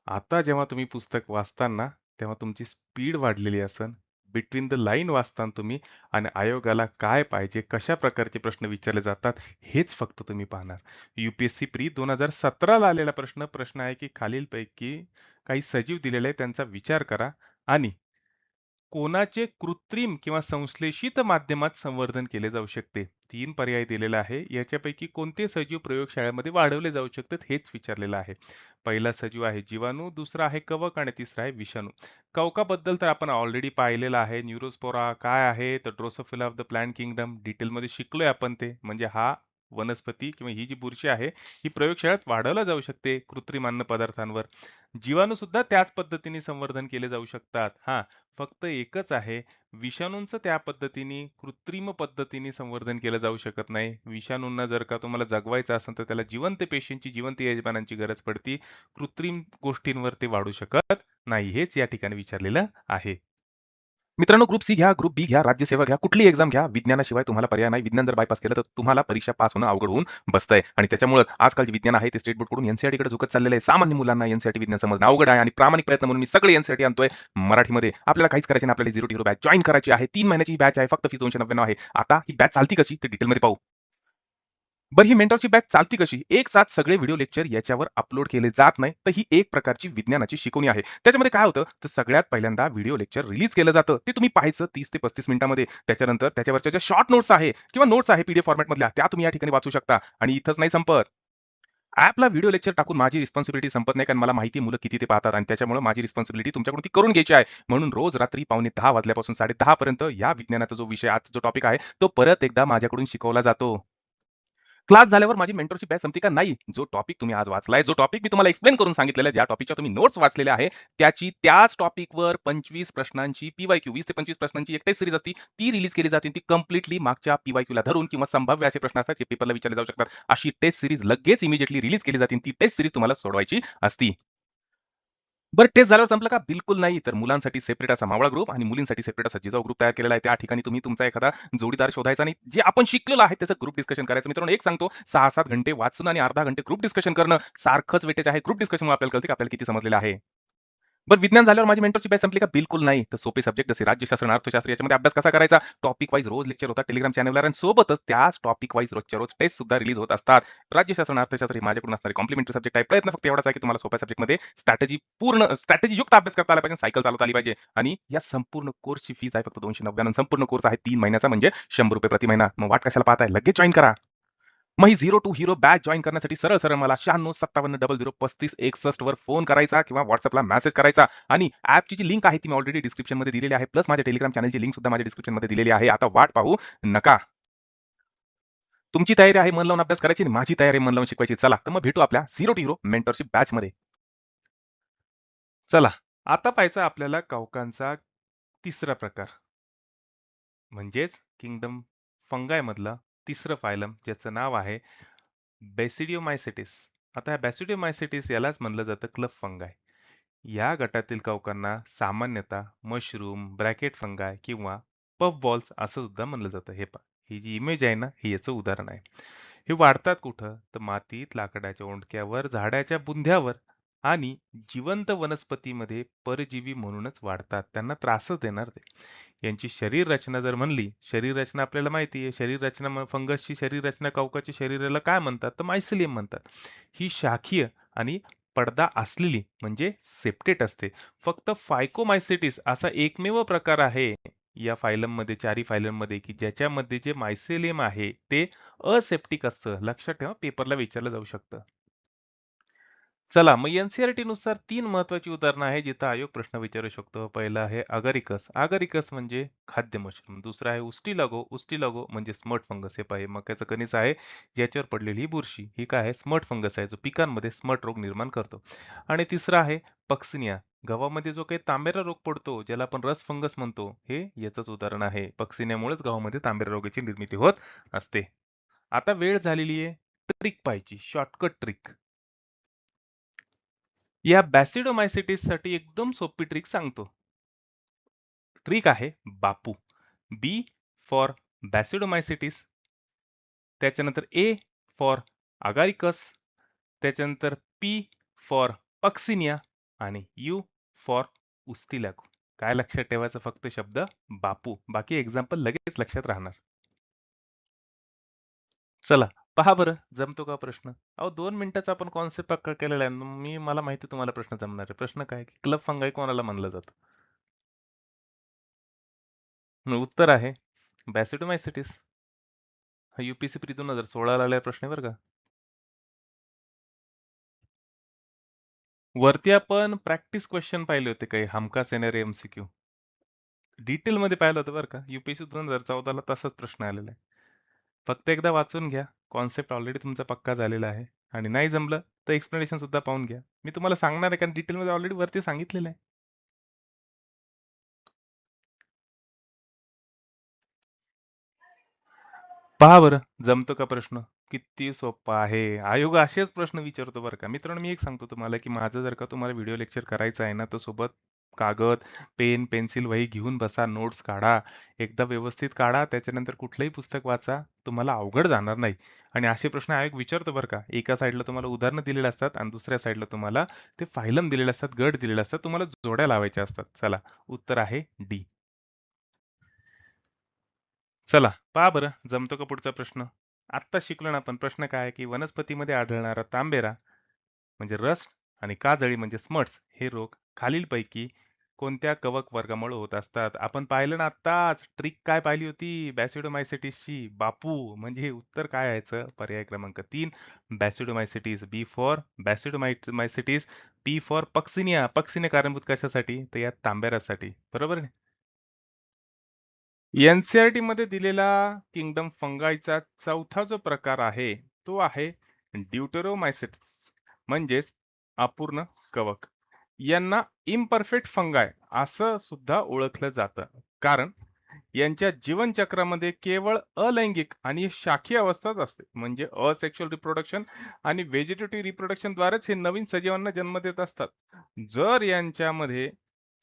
आता जेव्हा तुम्ही पुस्तक वाचताना, तेव्हा तुमची स्पीड वाढलेली असेल. बिटवीन द लाईन वाचताना तुम्ही आणि आयोगाला काय पाहिजे, कशा प्रकारचे प्रश्न विचारले जातात, हेच फक्त तुम्ही पाहणार. UPSC प्री 2017 ला आलेला प्रश्न आहे, की खालीलपैकी काही सजीव दिलेले आहेत, त्यांचा विचार करा आणि कोणाचे कृत्रिम किंवा संश्लेषित माध्यमात संवर्धन केले जाऊ शकते? 3 पर्याय दिलेला आहे. याच्यापैकी कोणते सजीव प्रयोगशाळेमध्ये वाढवले जाऊ शकतात हेच विचारलेलं आहे. पहिला सजीव आहे जीवाणू, दुसरा आहे कवक आणि तिसरा आहे विषाणू. कवकाबद्दल तर आपण ऑलरेडी पाहिलेलं आहे. न्यूरोस्पोरा काय आहे? तर Drosophila of the plant kingdom. डिटेलमध्ये शिकलोय आपण ते. म्हणजे हा वनस्पती किंवा ही जी बुरशी आहे, ही प्रयोगशाळेत वाढवला जाऊ शकते कृत्रिम अन्न पदार्थांवर. जीवाणू सुद्धा त्याच पद्धतीने संवर्धन केले जाऊ शकतात. हां, फक्त एकच आहे, विषाणूंचं त्या पद्धतीने कृत्रिम पद्धतीने संवर्धन केलं जाऊ शकत नाही. विषाणूंना जर का तुम्हाला जगवायचं असेल तर त्याला जिवंत पेशींची, जिवंत यजमानांची गरज पडते. कृत्रिम गोष्टींवर ते वाढू शकत नाही. हेच या ठिकाणी विचारलेलं आहे. मित्रांनो, ग्रुप सी घ्या, ग्रुप बी घ्या, राज्यसेवा घ्या, कुठलीही एक्झाम घ्या. विज्ञानाशिवाय तुम्हाला पर्याय नाही. विज्ञान जर बायपास केलं तर तुम्हाला परीक्षा पास होणं अवघड होऊन बसतंय आणि त्याच्यामुळे आजकाल जे विज्ञान आहे ते स्टेट बोर्डकडून एनसीईआरटी कडे झुकत चाललेलं आहे. सामान्य मुलांना एनसीईआरटी विज्ञान समजणं अवघड आहे आणि प्रामाणिक प्रयत्न म्हणून मी सगळे एनसीईआरटी आणतोय मराठीमध्ये. आपल्याला काहीच करायचं नाही. आपल्याला zero to hero batch join करायची आहे. 3 महिन्याची ही बॅच आहे. फक्त फीस 299 आहे. आता ही बॅच चालती कशी ते डिटेलमध्ये पाहू. बरं, ही मेंटरशिप बॅच चालती कशी? एक साथ सगळे व्हिडिओ लेक्चर याच्यावर अपलोड केले जात नाही. तर ही एक प्रकारची विज्ञानाची शिकवणी आहे. त्याच्यामध्ये काय होतं, तर सगळ्यात पहिल्यांदा व्हिडिओ लेक्चर रिलीज केलं जातं. ते तुम्ही पाहायचं 30 ते 35 मिनिटामध्ये. त्याच्यानंतर त्याच्यावरच्या ज्या शॉर्ट नोट्स आहे किंवा नोट्स आहे पीडीएफ फॉर्मॅटमधल्या, त्या तुम्ही या ठिकाणी वाचू शकता. आणि इथंच नाही संपत. ॲपला व्हिडिओ लेक्चर टाकून माझी रिस्पॉन्सिबिलिटी संपत नाही, कारण मला माहिती आहे मुलं किती ते पाहतात आणि त्याच्यामुळे माझी रिस्पॉन्सिबिलिटी तुमच्याकडून ती करून घ्यायची आहे. म्हणून रोज रात्री पावणे 10 वाजल्यापासून 10:30 पर्यंत या विज्ञानाचा जो विषय, आजचा जो टॉपिक आहे, तो परत एकदा माझ्याकडून शिकवला जातो. क्लास झाल्यावर माझी मेंटरशिप बॅच संपते का? नाही. जो टॉपिक तुम्ही आज वाचलाय, जो टॉपिक मी तुम्हाला एक्सप्लेन करून सांगितलेला आहे, ज्या टॉपिकच्या तुम्ही नोट्स वाचलेल्या आहे, त्याची त्याच टॉपिकवर 25 प्रश्नांची पी-वाय-क्यू 20 ते 25 प्रश्नांची एक टेस्ट सीरीज असते. ती रिलीज केली जाते. ती कंप्लीटली मागच्या पी-वाय-क्यूला धरून किंवा संभाव्य असे प्रश्न असतात जे पेपरला विचारले जाऊ शकतात. अशी टेस्ट सीरीज लगेच इमिडिएटली रिलीज केली जाते. ती टेस्ट सीरीज तुम्हाला सोडवायची असती. बरं, टेस्ट झाल्यावर संपलं का? बिलकुल नाही. तर मुलांसाठी सेपरेट असा मावळा ग्रुप आणि मुलींसाठी सेपरेट असा जिजाऊ ग्रुप तयार केलेला आहे. त्या ठिकाणी तुम्ही तुमचा एखादा जोडीदार शोधायचा आणि जे आपण शिकलेलो आहे त्याचं ग्रुप डिस्कशन करायचं. मित्रांनो, एक सांगतो, 6-7 घंटे वाचून आणि अर्धा घंटे ग्रुप डिस्कशन करणं सारखंच वेटेज आहे. ग्रुप डिस्कशनमुळे आपल्याला कळते की आपल्याला किती समजलेलं आहे. बरं, विज्ञान झाल्यावर माझी मेंटरशिप बॅच संपली का? बिलकुल नाही. तर सोपे सब्जेक्ट जसे राज्यशास्त्र आणि अर्थशास्त्र याच्यामध्ये अभ्यास कसा करायचा? टॉपिक वाईज रोज लेक्चर होतात टेलिग्राम चॅनलवर आणि सोबतच त्याच टॉपिक वाईज रोजच्या रोज टेस्ट सुद्धा रिलीज होत असतात. राज्यशास्त्र आणि अर्थशास्त्र हे माझ्याकडून असणारे कॉम्प्लिमेंटरी सब्जेक्ट आहे. प्रयत्न फक्त एवढाच आहे की तुम्हाला सोप्या सब्जेक्टमध्ये स्ट्रॅटेजी युक्त अभ्यास करता आला पाहिजे, सायकल चालवता आली पाहिजे आणि या संपूर्ण कोर्सची फीस आहे फक्त 299. संपूर्ण कोर्स आहे 3 महिन्याचा, म्हणजे ₹100 प्रति महिना. मग वाट कशाला पाहताय? लगेच जॉइन करा. मग ही zero to hero batch join करण्यासाठी सरळ सरळ मला 9657003561 वर फोन करायचा किंवा व्हॉट्सअपला मेसेज करायचा आणि ऍपची जी लिंक आहे ती मी ऑलरेडी डिस्क्रिप्शन मध्ये दिलेली आहे. प्लस माझ्या टेलिग्राम चॅनलची लिंक सुद्धा माझ्या डिस्क्रिप्शन मध्ये दिलेली आहे. आता वाट पाहू नका. तुमची तयारी आहे मन लावून अभ्यास करायची आणि माझी तयारी आहे मन लावून शिकवायची. चला तर मग भेटू आपल्या zero to hero mentorship batch मध्ये. चला, आता पाहायचा आपल्याला कवकांचा तिसरा प्रकार, म्हणजेच किंगडम फंगाय मधला तिसरं फायलम, ज्याचं नाव आहे बेसिडियोमायसिटिस. आता ह्या बेसिडियोमायसिटिस यालाच म्हणलं जातं क्लब फंगाय. या गटातील कवकांना सामान्यतः मशरूम, ब्रॅकेट फंगाय किंवा पफ बॉल्स असं सुद्धा म्हणलं जातं. हे पहा, ही जी इमेज आहे ना, ही याचं उदाहरण आहे. हे वाढतात कुठं? तर मातीत, लाकडाच्या ओंडक्यावर, झाडाच्या बुंध्यावर आणि जिवंत वनस्पतीमध्ये परजीवी म्हणूनच वाढतात. त्यांना त्रासच देणार ते. यांची शरीर रचना जर म्हणली, शरीर रचना आपल्याला माहिती आहे. शरीर रचना फंगसची शरीर रचना कवकाची शरीराला काय म्हणतात? तर मायसिलियम म्हणतात. ही शाखीय आणि पडदा असलेली म्हणजे सेप्टेट असते. फक्त फायकोमायसिटिस असा एकमेव प्रकार आहे या फायलममध्ये, चारी फायलममध्ये, की ज्याच्यामध्ये जे मायसिलियम आहे ते असेप्टिक असतं. लक्षात ठेवा, पेपरला विचारलं जाऊ शकतं. चला, मग एन नुसार 3 महत्त्वाची उदाहरणं आहे जिथं आयोग प्रश्न विचारू शकतो. पहिलं आहे अगारिकस. अगारिकस म्हणजे खाद्य मशरूम. दुसरं आहे उस्टिलागो. उस्टिलागो म्हणजे स्मट फंगस. हे पहा, मक्याचं कणीस आहे ज्याच्यावर पडलेली ही बुरशी. ही काय आहे? स्मट फंगस आहे, जो पिकांमध्ये स्मट रोग निर्माण करतो. आणि तिसरं आहे पक्सिनिया. गव्हामध्ये जो काही तांबेरा रोग पडतो, ज्याला आपण रस फंगस म्हणतो, हे याचंच उदाहरण आहे. पक्सिनियामुळेच गव्हामध्ये तांबेरा रोगाची निर्मिती होत असते. आता वेळ झालेली आहे ट्रिक पाहायची, शॉर्टकट ट्रिक. या साठी एकदम सोपी ट्रिक सांगतो. ट्रिक आहे बापू. बी फॉर बॅसिडोमायसिटिस, त्याच्यानंतर ए फॉर अगारिकस, त्याच्यानंतर पी फॉर पक्सिनिया आणि यू फॉर उस्टिलाको. काय लक्षात ठेवायचं? फक्त शब्द बापू, बाकी एक्झाम्पल लगेच लक्षात राहणार. चला पहा बरं, जमतो का प्रश्न? अहो 2 मिनिटाचा आपण कॉन्सेप्ट पक्का केलेला आहे. मला माहिती तुम्हाला प्रश्न जमणार आहे. प्रश्न काय की क्लब फंगाई कोणाला म्हणलं जातं? उत्तर आहे बॅसिडोमायसिटिस. हा UPSC प्री 2016 ला आलेला प्रश्न आहे बरं का. वरती आपण प्रॅक्टिस क्वेश्चन पाहिले होते काही, हमखास येणारे MCQ डिटेल मध्ये पाहिलं होतं बरं का. UPSC 2014 ला तसाच प्रश्न आलेला आहे. फक्त एकदा वाचून घ्या, कॉन्सेप्ट ऑलरेडी तुमचा पक्का झालेला आहे. आणि नाही जमलं तर एक्सप्लेनेशन सुद्धा पाहून घ्या. मी तुम्हाला सांगणार आहे कारण डिटेल मध्ये ऑलरेडी वरती सांगितलेलं आहे. पहा बरं, जमतो का प्रश्न? किती सोपा आहे. आयोग असेच प्रश्न विचारतो बरं का. मित्रांनो, मी एक सांगतो तुम्हाला की माझं जर का तुम्हाला व्हिडिओ लेक्चर करायचं आहे ना, तर सोबत कागद, पेन, पेन्सिल, वही घेऊन बसा, नोट्स काढा. एकदा व्यवस्थित काढा, त्याच्यानंतर कुठलंही पुस्तक वाचा. तुम्हाला अवघड जाणार नाही. आणि असे प्रश्न आयोग विचारतो बरं का. एका साईडला तुम्हाला उदाहरणं दिलेली असतात आणि दुसऱ्या साईडला तुम्हाला ते फायलम दिलेले असतात, गट दिलेले असतात. तुम्हाला जोड्या लावायच्या असतात. चला, उत्तर आहे डी. चला पहा बरं, जमतो का पुढचा प्रश्न? आत्ता शिकलो ना आपण. प्रश्न काय आहे की वनस्पतीमध्ये आढळणारा तांबेरा म्हणजे रस्ट आणि काजळी म्हणजे स्मट्स हे रोग खालीलपैकी कोणत्या कवक वर्गामुळे होत असतात? आपण पाहिलं ना आत्ताच, ट्रिक काय पाहिली होती बॅसिडोमायसिटिसची. बापू म्हणजे हे उत्तर काय यायचं? पर्याय क्रमांक 3 Basidiomycetes. B for Basidiomycetes. P for Puccinia. Puccinia कारणीभूत कशासाठी? तर या तांबेरासाठी. बरोबर आहे. NCERT मध्ये दिलेला किंगडम फंगाईचा चौथा जो प्रकार आहे तो आहे ड्यूटेरोमायसिट्स म्हणजेच अपूर्ण कवक. यांना इम्परफेक्ट फंगाय असं सुद्धा ओळखलं जातं, कारण यांच्या जीवनचक्रामध्ये केवळ अलैंगिक आणि शाखीय अवस्थाच असते. म्हणजे असेक्शुअल रिप्रोडक्शन आणि व्हेजिटेटिव्ह रिप्रोडक्शन द्वारेच हे नवीन सजीवांना जन्म देत असतात. जर यांच्यामध्ये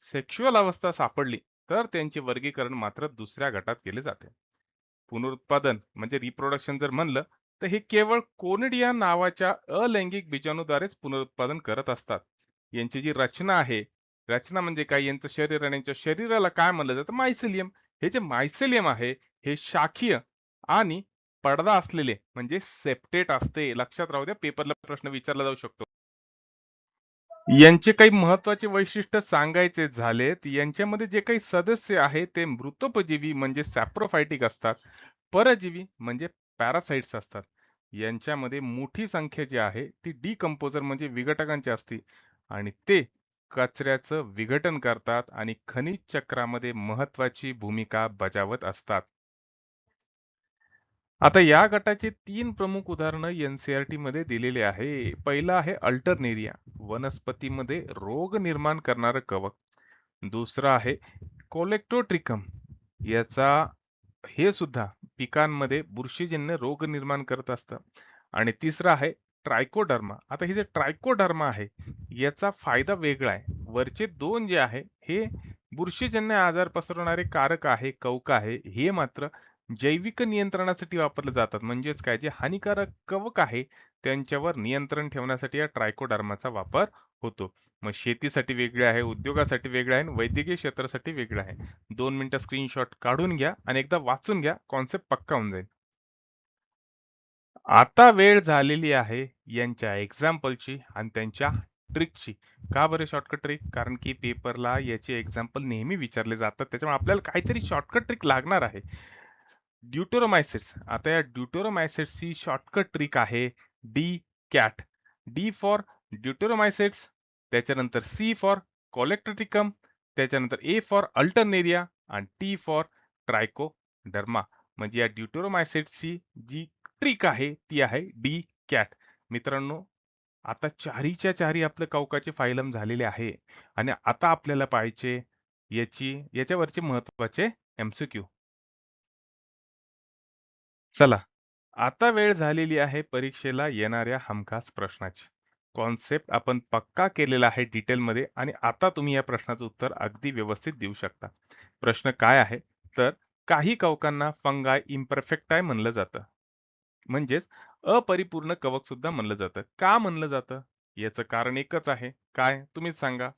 सेक्शुअल अवस्था सापडली तर त्यांचे वर्गीकरण मात्र दुसऱ्या गटात केले जाते. पुनरुत्पादन म्हणजे रिप्रोडक्शन जर म्हणलं तर हे केवळ कोनिडिया नावाच्या अलैंगिक बीजाणूद्वारेच पुनरुत्पादन करत असतात. यांची जी रचना आहे, रचना म्हणजे काय, यांचं शरीर आणि यांच्या शरीराला काय म्हणलं जातं? मायसिलियम. हे जे मायसिलियम आहे हे शाखीय आणि पडदा असलेले म्हणजे सेप्टेट असते. लक्षात राहू द्या, पेपरला प्रश्न विचारला जाऊ शकतो. यांचे काही महत्वाचे वैशिष्ट्य सांगायचे झालेत, यांच्यामध्ये जे काही सदस्य आहेत ते मृतोपजीवी म्हणजे सॅप्रोफायटिक असतात. परजीवी म्हणजे पॅरासाइट्स असतात. यांच्यामध्ये मोठी संख्या जी आहे ती डिकम्पोजर म्हणजे विघटकांची असते आणि ते कचऱ्याचं विघटन करतात आणि खनिज चक्रामध्ये महत्वाची भूमिका बजावत असतात. आता या गटाचे 3 प्रमुख उदाहरणं NCERT मध्ये दिलेले आहे. पहिलं आहे अल्टरनेरिया, वनस्पतीमध्ये रोग निर्माण करणारं कवक. दुसरं आहे कोलेक्टोट्रिकम, याचा हे सुद्धा पिकांमध्ये बुरशीजन्य रोग निर्माण करत असतं. आणि तिसरं आहे ट्रायकोडर्मा. आता हे जे ट्रायकोडर्मा आहे याचा फायदा वेगळा आहे. वरचे 2 जे आहे हे बुरशीजन्य आजार पसरवणारे कारक आहे, कवक आहे. हे मात्र जैविक नियंत्रणासाठी वापरले जातात. म्हणजेच काय, जे हानिकारक कवक आहे त्यांच्यावर नियंत्रण ठेवण्यासाठी या ट्रायकोडर्माचा वापर होतो. मग शेतीसाठी वेगळे आहे, उद्योगासाठी वेगळे आहे आणि वैद्यकीय क्षेत्रासाठी वेगळे आहे. 2 मिनिटं स्क्रीनशॉट काढून घ्या आणि एकदा वाचून घ्या, कॉन्सेप्ट पक्का होऊन जाईल. आता वेळ झालेली आहे यांच्या एक्झाम्पलची आणि त्यांच्या ट्रिकची. का बरं शॉर्टकट ट्रिक? कारण की पेपरला याचे एक्झाम्पल नेहमी विचारले जातात, त्याच्यामुळे आपल्याला काहीतरी शॉर्टकट ट्रिक लागणार आहे. ड्यूटेरोमायसिट्स. आता या ड्यूटेरोमायसिट्सची शॉर्टकट ट्रिक आहे डी कॅट. डी फॉर ड्यूटेरोमायसिट्स, त्याच्यानंतर सी फॉर कोलेक्ट्रिकम, त्याच्यानंतर ए फॉर अल्टरनेरिया आणि टी फॉर ट्रायकोडर्मा. म्हणजे या ड्यूटेरोमायसिट्सची जी ट्रिक आहे ती आहे डी कॅट. मित्रांनो, आता चारीच्या चारी आपल्या कवकाचे फायलम झालेले आहे आणि आता आपल्याला पाहिजे याच्यावरचे महत्वाचे MCQ. चला, आता वेळ झालेली आहे परीक्षेला येणाऱ्या हमखास प्रश्नाची. कॉन्सेप्ट आपण पक्का केलेला आहे डिटेलमध्ये आणि आता तुम्ही या प्रश्नाचं उत्तर अगदी व्यवस्थित देऊ शकता. प्रश्न काय आहे तर काही कवकांना फंगाय इम्परफेक्टाय म्हणलं जातं. म्हणजेच अपरिपूर्ण कवक सुद्धा म्हणलं जातं. का म्हणलं जातं? याचं कारण एकच आहे. काय? तुम्हीच सांगा.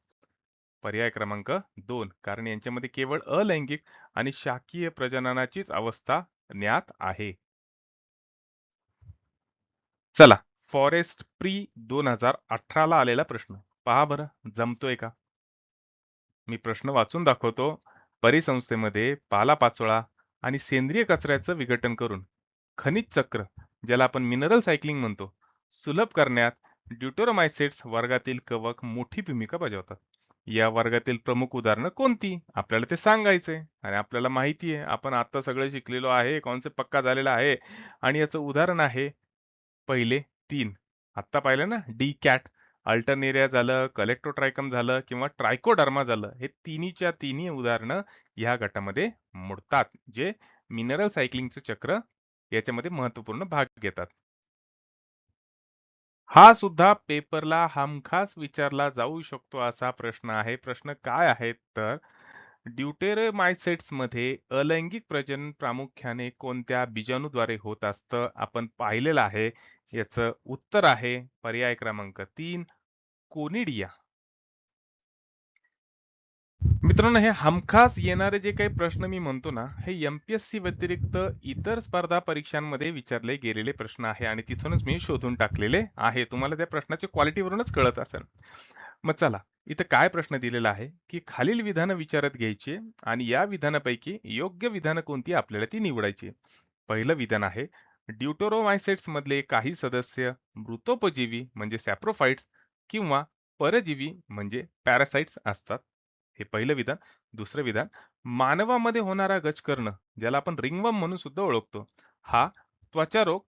पर्याय क्रमांक 2. कारण यांच्यामध्ये केवळ अलैंगिक आणि शाकीय प्रजननाचीच अवस्था ज्ञात आहे. चला, फॉरेस्ट प्री 2018 ला आलेला प्रश्न. पहा बरं, जमतोय का? मी प्रश्न वाचून दाखवतो. परिसंस्थेमध्ये पालापाचोळा आणि सेंद्रिय कचऱ्याचं विघटन करून खनिज चक्र, ज्याला आपण मिनरल सायकलिंग म्हणतो, सुलभ करण्यात ड्यूटेरोमायसिट्स वर्गातील कवक मोठी भूमिका बजावतात. या वर्गातील प्रमुख उदाहरणं कोणती? आपल्याला ते सांगायचंय आणि आपल्याला माहिती आहे. आपण आता सगळं शिकलेलो आहे, कॉन्सेप्ट पक्का झालेला आहे आणि याचं उदाहरण आहे पहिले 3. आत्ता पाहिलं ना, डी कॅट, अल्टरनेरिया झालं, कलेक्टोट्रायकम झालं किंवा ट्रायकोडर्मा झालं. हे तिन्हीच्या तिन्ही उदाहरणं ह्या गटामध्ये मोडतात, जे मिनरल सायकलिंगचं चक्र याच्यामध्ये महत्त्वपूर्ण भाग घेतात. हा सुद्धा पेपरला हमखास विचारला जाऊ शकतो असा प्रश्न आहे. प्रश्न काय आहे तर ड्यूटेरोमायसेट्समध्ये अलैंगिक प्रजनन प्रामुख्याने कोणत्या बीजाणूद्वारे होत असतं? आपण पाहिलेलं आहे. याचं उत्तर आहे पर्याय क्रमांक 3, कोनिडिया. मित्रांनो, हे हमखास येणारे जे काही प्रश्न मी म्हणतो ना, हे एम-पी-एस-सी व्यतिरिक्त इतर स्पर्धा परीक्षांमध्ये विचारले गेलेले प्रश्न आहे आणि तिथूनच मी शोधून टाकलेले आहे. तुम्हाला त्या प्रश्नाच्या क्वालिटीवरूनच कळत असेल. मग चला, इथं काय प्रश्न दिलेला आहे, की खालील विधानं विचारात घ्यायची आणि या विधानापैकी योग्य विधानं कोणती आपल्याला ती निवडायची. पहिलं विधान आहे, ड्यूटेरोमायसेट्स मधले काही सदस्य मृतोपजीवी म्हणजे सॅप्रोफाइट्स किंवा परजीवी म्हणजे पॅरासाइट्स असतात. हे पहिलं विधान. दुसरं विधान, मानवामध्ये होणारा गजकर्ण, ज्याला आपण रिंगवर्म म्हणून सुद्धा ओळखतो, हा त्वचारोग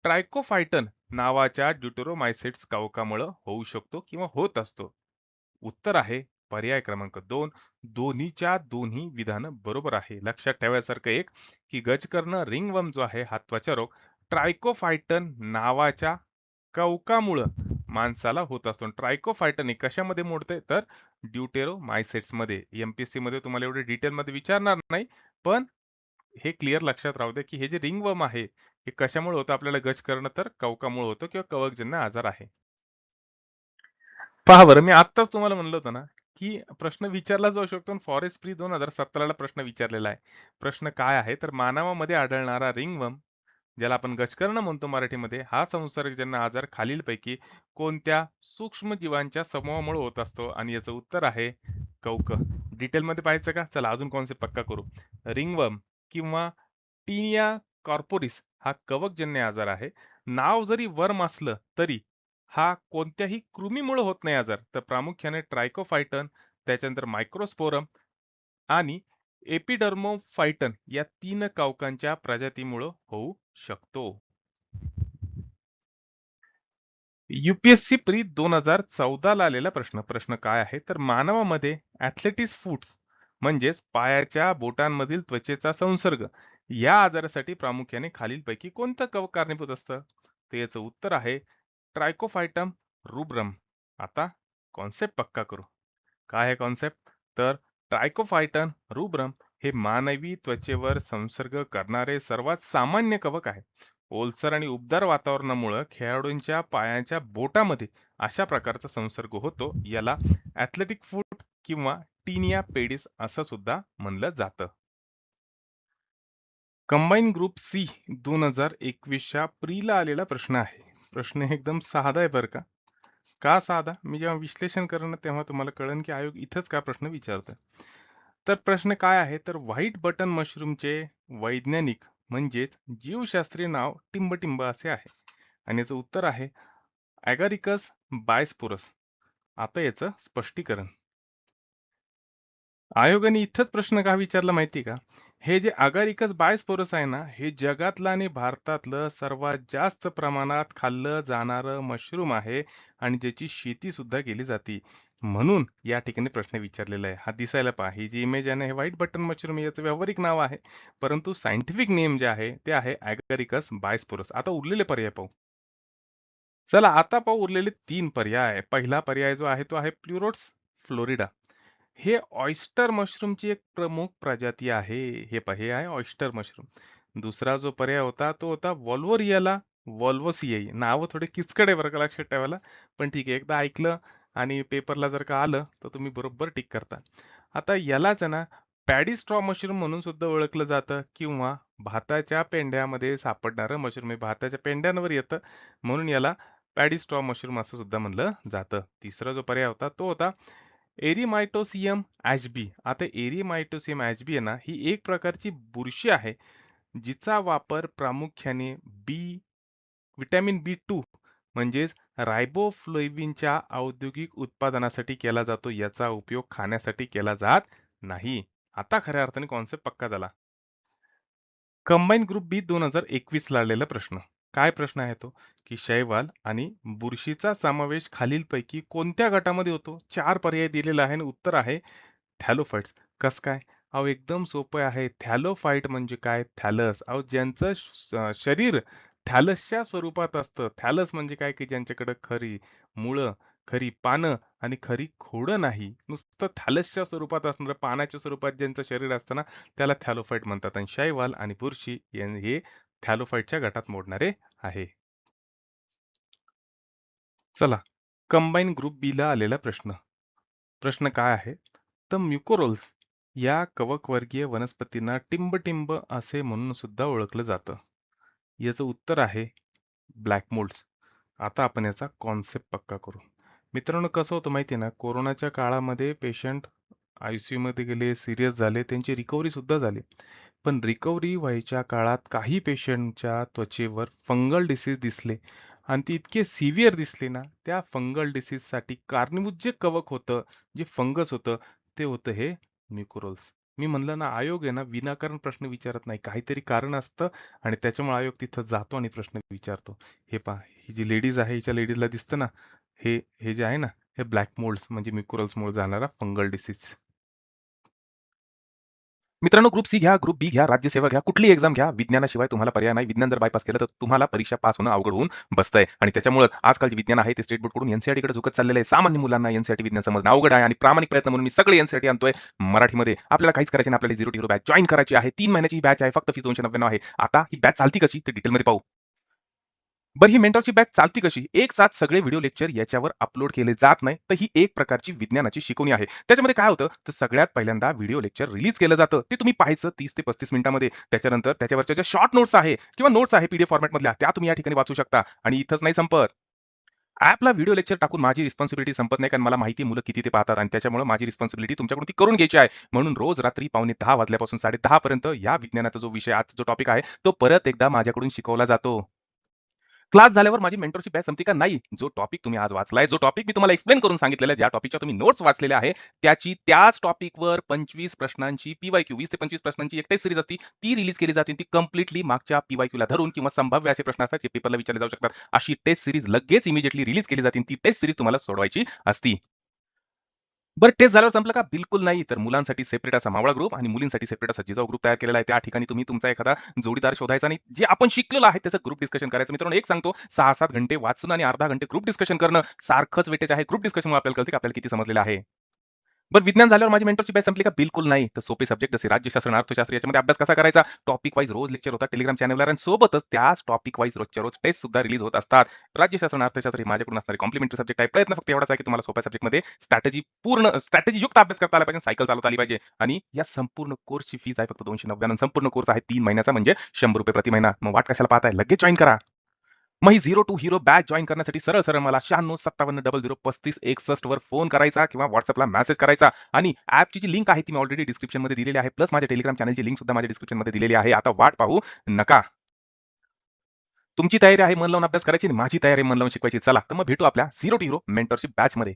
ट्रायकोफायटन नावाच्या ड्यूटेरोमायसिट्स कवकामुळे होऊ शकतो किंवा होत असतो. उत्तर आहे पर्याय क्रमांक 2. दोन्हीच्या दोन्ही विधानं बरोबर आहे. लक्षात ठेवायसारखं एक, की गजकर्ण रिंगवर्म जो आहे हा त्वचारोग ट्रायकोफायटन नावाच्या कवकामुळं माणसाला होत असतो. ट्रायकोफायटन हे कशामध्ये मोडतंय तर ड्यूटेरोमायसिट्स मध्ये. एमपीएससी मध्ये तुम्हाला एवढे डिटेल मध्ये विचारणार नाही, पण हे क्लिअर लक्षात राहू दे, की हे जे रिंगवर्म आहे हे कशामुळे होतं? आपल्याला गज करणं तर कवकामुळे होतं किंवा कवकजन्य आजार आहे. पहा बरं, मी आत्ताच तुम्हाला म्हणलं होतं ना, की प्रश्न विचारला जाऊ शकतो आणि फॉरेस्ट प्री 2017 ला प्रश्न विचारलेला आहे. प्रश्न काय आहे तर मानवामध्ये आढळणारा रिंगवर्म, ज्याला आपण गजकर्ण म्हणतो मराठीमध्ये, हा संसर्गजन्य आजार खालीलपैकी कोणत्या सूक्ष्म जीवांच्या समूहामुळे होत असतो? आणि याचं उत्तर आहे कवक. डिटेलमध्ये पाहायचं का? चला अजून कॉन्सेप्ट पक्का करू. रिंगवर्म किंवा टीनिया कॉर्पोरिस हा कवकजन्य आजार आहे. नाव जरी वर्म असलं तरी हा कोणत्याही कृमीमुळे होत नाही आजार, तर प्रामुख्याने ट्रायकोफायटन, त्याच्यानंतर मायक्रोस्पोरम आणि एपिडर्मोफायटन या 3 कवकांच्या प्रजातीमुळे होऊ शकतो. यूपीएससी प्री 2014 ला आलेला प्रश्न काय आहे तर मानवामध्ये ऍथलेटिस फूट्स म्हणजेच पायाच्या बोटांमधील त्वचेचा संसर्ग या आजारासाठी प्रामुख्याने खालीलपैकी कोणतं कवक कारणीभूत असतं? तर याचं उत्तर आहे ट्रायकोफायटम रुब्रम. आता कॉन्सेप्ट पक्का करू. काय आहे कॉन्सेप्ट तर ट्रायकोफायटन रुब्रम हे मानवी त्वचेवर संसर्ग करणारे सर्वात सामान्य कवक आहे. ओलसर आणि उबदार वातावरणामुळे खेळाडूंच्या पायाच्या बोटामध्ये अशा प्रकारचा संसर्ग होतो. याला ऍथलेटिक फूट किंवा टीनिया पेडिस असं सुद्धा म्हणलं जातं. कंबाईन ग्रुप सी 2021च्या प्रीला आलेला प्रश्न आहे. प्रश्न एकदम साधा आहे बरं का. का साधा? मी जेव्हा विश्लेषण करेन ना, तेव्हा तुम्हाला कळेल की आयोग इथंच का प्रश्न विचारतोय. तर प्रश्न काय आहे तर व्हाईट बटन मशरूमचे वैज्ञानिक म्हणजेच जीवशास्त्रीय नाव टिंबटिंब असे आहे आणि याचं उत्तर आहे ॲगारिकस बायस्पोरस. आता याचं स्पष्टीकरण. आयोगाने इथंच प्रश्न का विचारला माहिती का? हे जे अगारिकस बायस्पोरस आहे ना, हे जगातलं आणि भारतातलं सर्वात जास्त प्रमाणात खाल्लं जाणारं मशरूम आहे आणि ज्याची शेती सुद्धा केली जाते. म्हणून या ठिकाणी प्रश्न विचारलेला आहे. हा दिसायला पहा, ही जी इमेज आहे ना, हे व्हाईट बटन मशरूम याचं व्यावहारिक नाव आहे, परंतु सायंटिफिक नेम जे आहे ते आहे अगारिकस बायस्पोरस. आता उरलेले पर्याय पाहू. चला आता पाहू उरलेले 3 पर्याय. पहिला पर्याय जो आहे तो आहे प्लुरोट्स फ्लोरिडा. हे ऑयस्टर मशरूमची एक प्रमुख प्रजाती आहे. हे आहे ऑयस्टर मशरूम. दुसरा जो पर्याय होता तो होता व्हॉल्वोरियाला व्हॉल्वोसियाई. नावं थोडे किचकट आहे बरं का, लक्षात ठेवायला. पण ठीक आहे, एकदा ऐकलं आणि पेपरला जर का आलं तर तुम्ही बरोबर टिक करता. आता यालाच आहे ना पॅडी स्ट्रॉ मशरूम म्हणून सुद्धा ओळखलं जातं किंवा भाताच्या पेंढ्यामध्ये सापडणारं मशरूम हे भाताच्या पेंढ्यांवर येतं म्हणून याला पॅडी स्ट्रॉ मशरूम असं सुद्धा म्हणलं जातं. तिसरा जो पर्याय होता तो होता एरिमायटोसियम ॲशबी. आता एरिमायटोसियम ॲशबी आहे ना, ही एक प्रकारची बुरशी आहे, जिचा वापर प्रामुख्याने व्हिटॅमिन B2 म्हणजेच रायबोफ्लेविनच्या औद्योगिक उत्पादनासाठी केला जातो. याचा उपयोग खाण्यासाठी केला जात नाही. आता खऱ्या अर्थाने कॉन्सेप्ट पक्का झाला. कंबाईन ग्रुप बी 2021 ला आलेला प्रश्न. काय प्रश्न आहे तो? की शैवाल आणि बुरशीचा समावेश खालीलपैकी कोणत्या गटामध्ये होतो? 4 पर्याय दिलेला आहे आणि उत्तर आहे थॅलोफाइट्स. कस काय? अहो एकदम सोपं आहे. थॅलोफाइट म्हणजे काय? थॅलस. अहो ज्यांचं शरीर थॅलसच्या स्वरूपात असतं. थॅलस म्हणजे काय? की ज्यांच्याकडे खरी मुळं, खरी पानं आणि खरी खोडं नाही. नुसतं थॅलसच्या स्वरूपात असणारं, पानाच्या स्वरूपात ज्यांचं शरीर असतं ना, त्याला थॅलोफाइट म्हणतात. आणि शैवाल आणि बुरशी हे थॅलोफाइटच्या गटात मोडणारे आहे. चला, कंबाईन ग्रुप बी ला आलेला प्रश्न. प्रश्न काय आहे? तर म्युकोरोल्स या कवकवर्गीय वनस्पतींना टिंब असे म्हणून सुद्धा ओळखलं जातं. याचं उत्तर आहे ब्लॅक मोल्ड्स. आता आपण याचा कॉन्सेप्ट पक्का करू. मित्रांनो, कसं होतं माहिती आहे ना, कोरोनाच्या काळामध्ये पेशंट ICU मध्ये गेले, सिरियस झाले, त्यांची रिकव्हरी सुद्धा झाली. पण रिकव्हरी व्हायच्या काळात काही पेशंटच्या त्वचेवर फंगल डिसीज दिसले आणि ती इतके सिव्हिअर दिसले ना, त्या फंगल डिसीजसाठी कारणीभूत जे कवक होतं, जे फंगस होतं, ते होतं हे म्युकोरोल्स. मी म्हणलं ना, आयोग आहे ना विनाकारण प्रश्न विचारत नाही. काहीतरी कारण असतं आणि त्याच्यामुळे आयोग तिथं जातो आणि प्रश्न विचारतो. हे पहा, ही जी लेडीज आहे, हिच्या लेडीजला दिसतं ना, हे हे जे आहे ना, हे ब्लॅक मोल्ड्स म्हणजे म्युकोरोल्समुळे जाणारा फंगल डिसीज. मित्रांनो, ग्रुप सी घ्या, ग्रुप बी घ्या, राज्यसेवा घ्या, कुठलीही एक्झाम घ्या, विज्ञानाशिवाय तुम्हाला पर्याय नाही. विज्ञान जर बायपास केलं तर तुम्हाला परीक्षा पास होणं अवघड होऊन बसतंय. आणि त्याच्यामुळे आजकाल जे विज्ञान आहे ते स्टेट बोर्ड कडून NCERT कडे झुकत चाललेलं आहे. सामान्य मुलांना NCERT विज्ञान समजणं अवघड आहे आणि प्रामाणिक प्रयत्न म्हणून मी सगळे NCERT आणतोय मराठीमध्ये. आपल्याला काहीच करायचं नाही, आपल्याला zero to hero batch join करायची आहे. 3 महिन्याची ही बॅच आहे, फक्त फी 299 आहे. आता ही बॅच चालती कशी ते डिटेलमध्ये पाहू. बरं, ही मेंटॉरशिप बॅच चालती कशी? एक साथ सगळे व्हिडिओ लेक्चर याच्यावर अपलोड केले जात नाही, तर ही एक प्रकारची विज्ञानाची शिकवणी आहे. त्याच्यामध्ये काय होतं, तर सगळ्यात पहिल्यांदा व्हिडिओ लेक्चर रिलीज केलं जातं. ते तुम्ही पाहायचं 30 ते 35 मिनिटांमध्ये. त्याच्यानंतर त्याच्यावरच्या ज्या शॉर्ट नोट्स आहे किंवा नोट्स आहे PDF फॉर्मॅटमधल्या, त्या तुम्ही या ठिकाणी वाचू शकता. आणि इथंच नाही संपत. ॲपला व्हिडिओ लेक्चर टाकून माझी रिस्पॉन्सिबिलिटी संपत नाही, कारण मला माहिती आहे मुलं किती ते पाहतात आणि त्याच्यामुळे माझी रिस्पॉन्सिबिलिटी तुमच्याकडून ती करून घ्यायची आहे. म्हणून रोज रात्री 9:45 वाजल्यापासून 10:30 पर्यंत या विज्ञानाचा जो विषय, आजचा जो टॉपिक आहे, तो परत एकदा माझ्याकडून शिकवला जातो. क्लास झाल्यावर माझी मेंटरशिप बॅच संपते का? नाही. जो टॉपिक तुम्ही आज वाचलाय, जो टॉपिक मी तुम्हाला एक्सप्लेन करून सांगितलेला आहे, ज्या टॉपिकच्या तुम्ही नोट्स वाचलेल्या आहे, त्याची त्याच टॉपिकवर 25 प्रश्नांची PYQ 20 ते 25 प्रश्नांची एक टेस्ट सीरीज असते. ती रिलीज केली जाते. ती कंप्लीटली मागच्या PYQला धरून किंवा संभाव्य असे प्रश्न असतात जे पेपरला विचारले जाऊ शकतात. अशी टेस्ट सीरीज लगेच इमिडिएटली रिलीज केली जाते. ती टेस्ट सीरीज तुम्हाला सोडवायची असती. बरं, टेस्ट झाल्यावर संपलं का? बिलकुल नाही. तर मुलांसाठी सेपरेट असा मावळा ग्रुप आणि मुलींसाठी सेपरेट असा जिजाऊ ग्रुप तयार केलेला आहे. त्या ठिकाणी तुम्ही तुमचा एखादा जोडीदार शोधायचा आणि जे आपण शिकलेलो आहे त्याचं ग्रुप डिस्कशन करायचं. मित्रांनो, एक सांगतो, 6-7 घंटे वाचून आणि अर्धा घंटे ग्रुप डिस्कशन करणं सारखंच वेटेज आहे. ग्रुप डिस्कशनमुळे आपल्याला कळते की आपल्याला किती समजलेलं आहे. बरं, विज्ञान झाल्यावर माझी मेंटरशिप बॅच संपली का? बिलकुल नाही. तर सोपे सब्जेक्ट जसे राज्यशास्त्र आणि अर्थशास्त्र याच्यामध्ये अभ्यास कसा करायचा? टॉपिक वाईज रोज लेक्चर होतात टेलिग्राम चॅनलवर आणि सोबतच त्याच टॉपिक वाईज रोजच्या रोज टेस्ट सुद्धा रिलीज होत असतात. राज्यशास्त्र आणि अर्थशास्त्र हे माझ्याकडून असणारे कॉम्प्लिमेंटरी सब्जेक्ट आहे. प्रयत्न फक्त एवढाच आहे की तुम्हाला सोप्या सब्जेक्टमध्ये स्ट्रॅटेजी युक्त अभ्यास करता आला पाहिजे, सायकल चालवता आली पाहिजे. आणि या संपूर्ण कोर्सची फीस आहे फक्त 299. संपूर्ण कोर्स आहे 3 महिन्याचा, म्हणजे ₹100 प्रति महिना. मग वाट कशाला पाहताय? लगेच जॉईन करा. मग ही zero to hero batch join करण्यासाठी सरळ सरळ मला 9657003561 वर फोन करायचा किंवा व्हॉट्सअपला मेसेज करायचा. आणि ऍपची जी लिंक आहे ती मी ऑलरेडी डिस्क्रिप्शन मध्ये दिलेली आहे. प्लस माझ्या टेलिग्राम चॅनलची लिंक सुद्धा माझ्या डिस्क्रिप्शन मध्ये दिलेली आहे. आता वाट पाहू नका. तुमची तयारी आहे मन लावून अभ्यास करायची आणि माझी तयारी आहे मन लावून शिकवायची. चला तर मग भेटू आपल्या zero to hero mentorship batch मध्ये.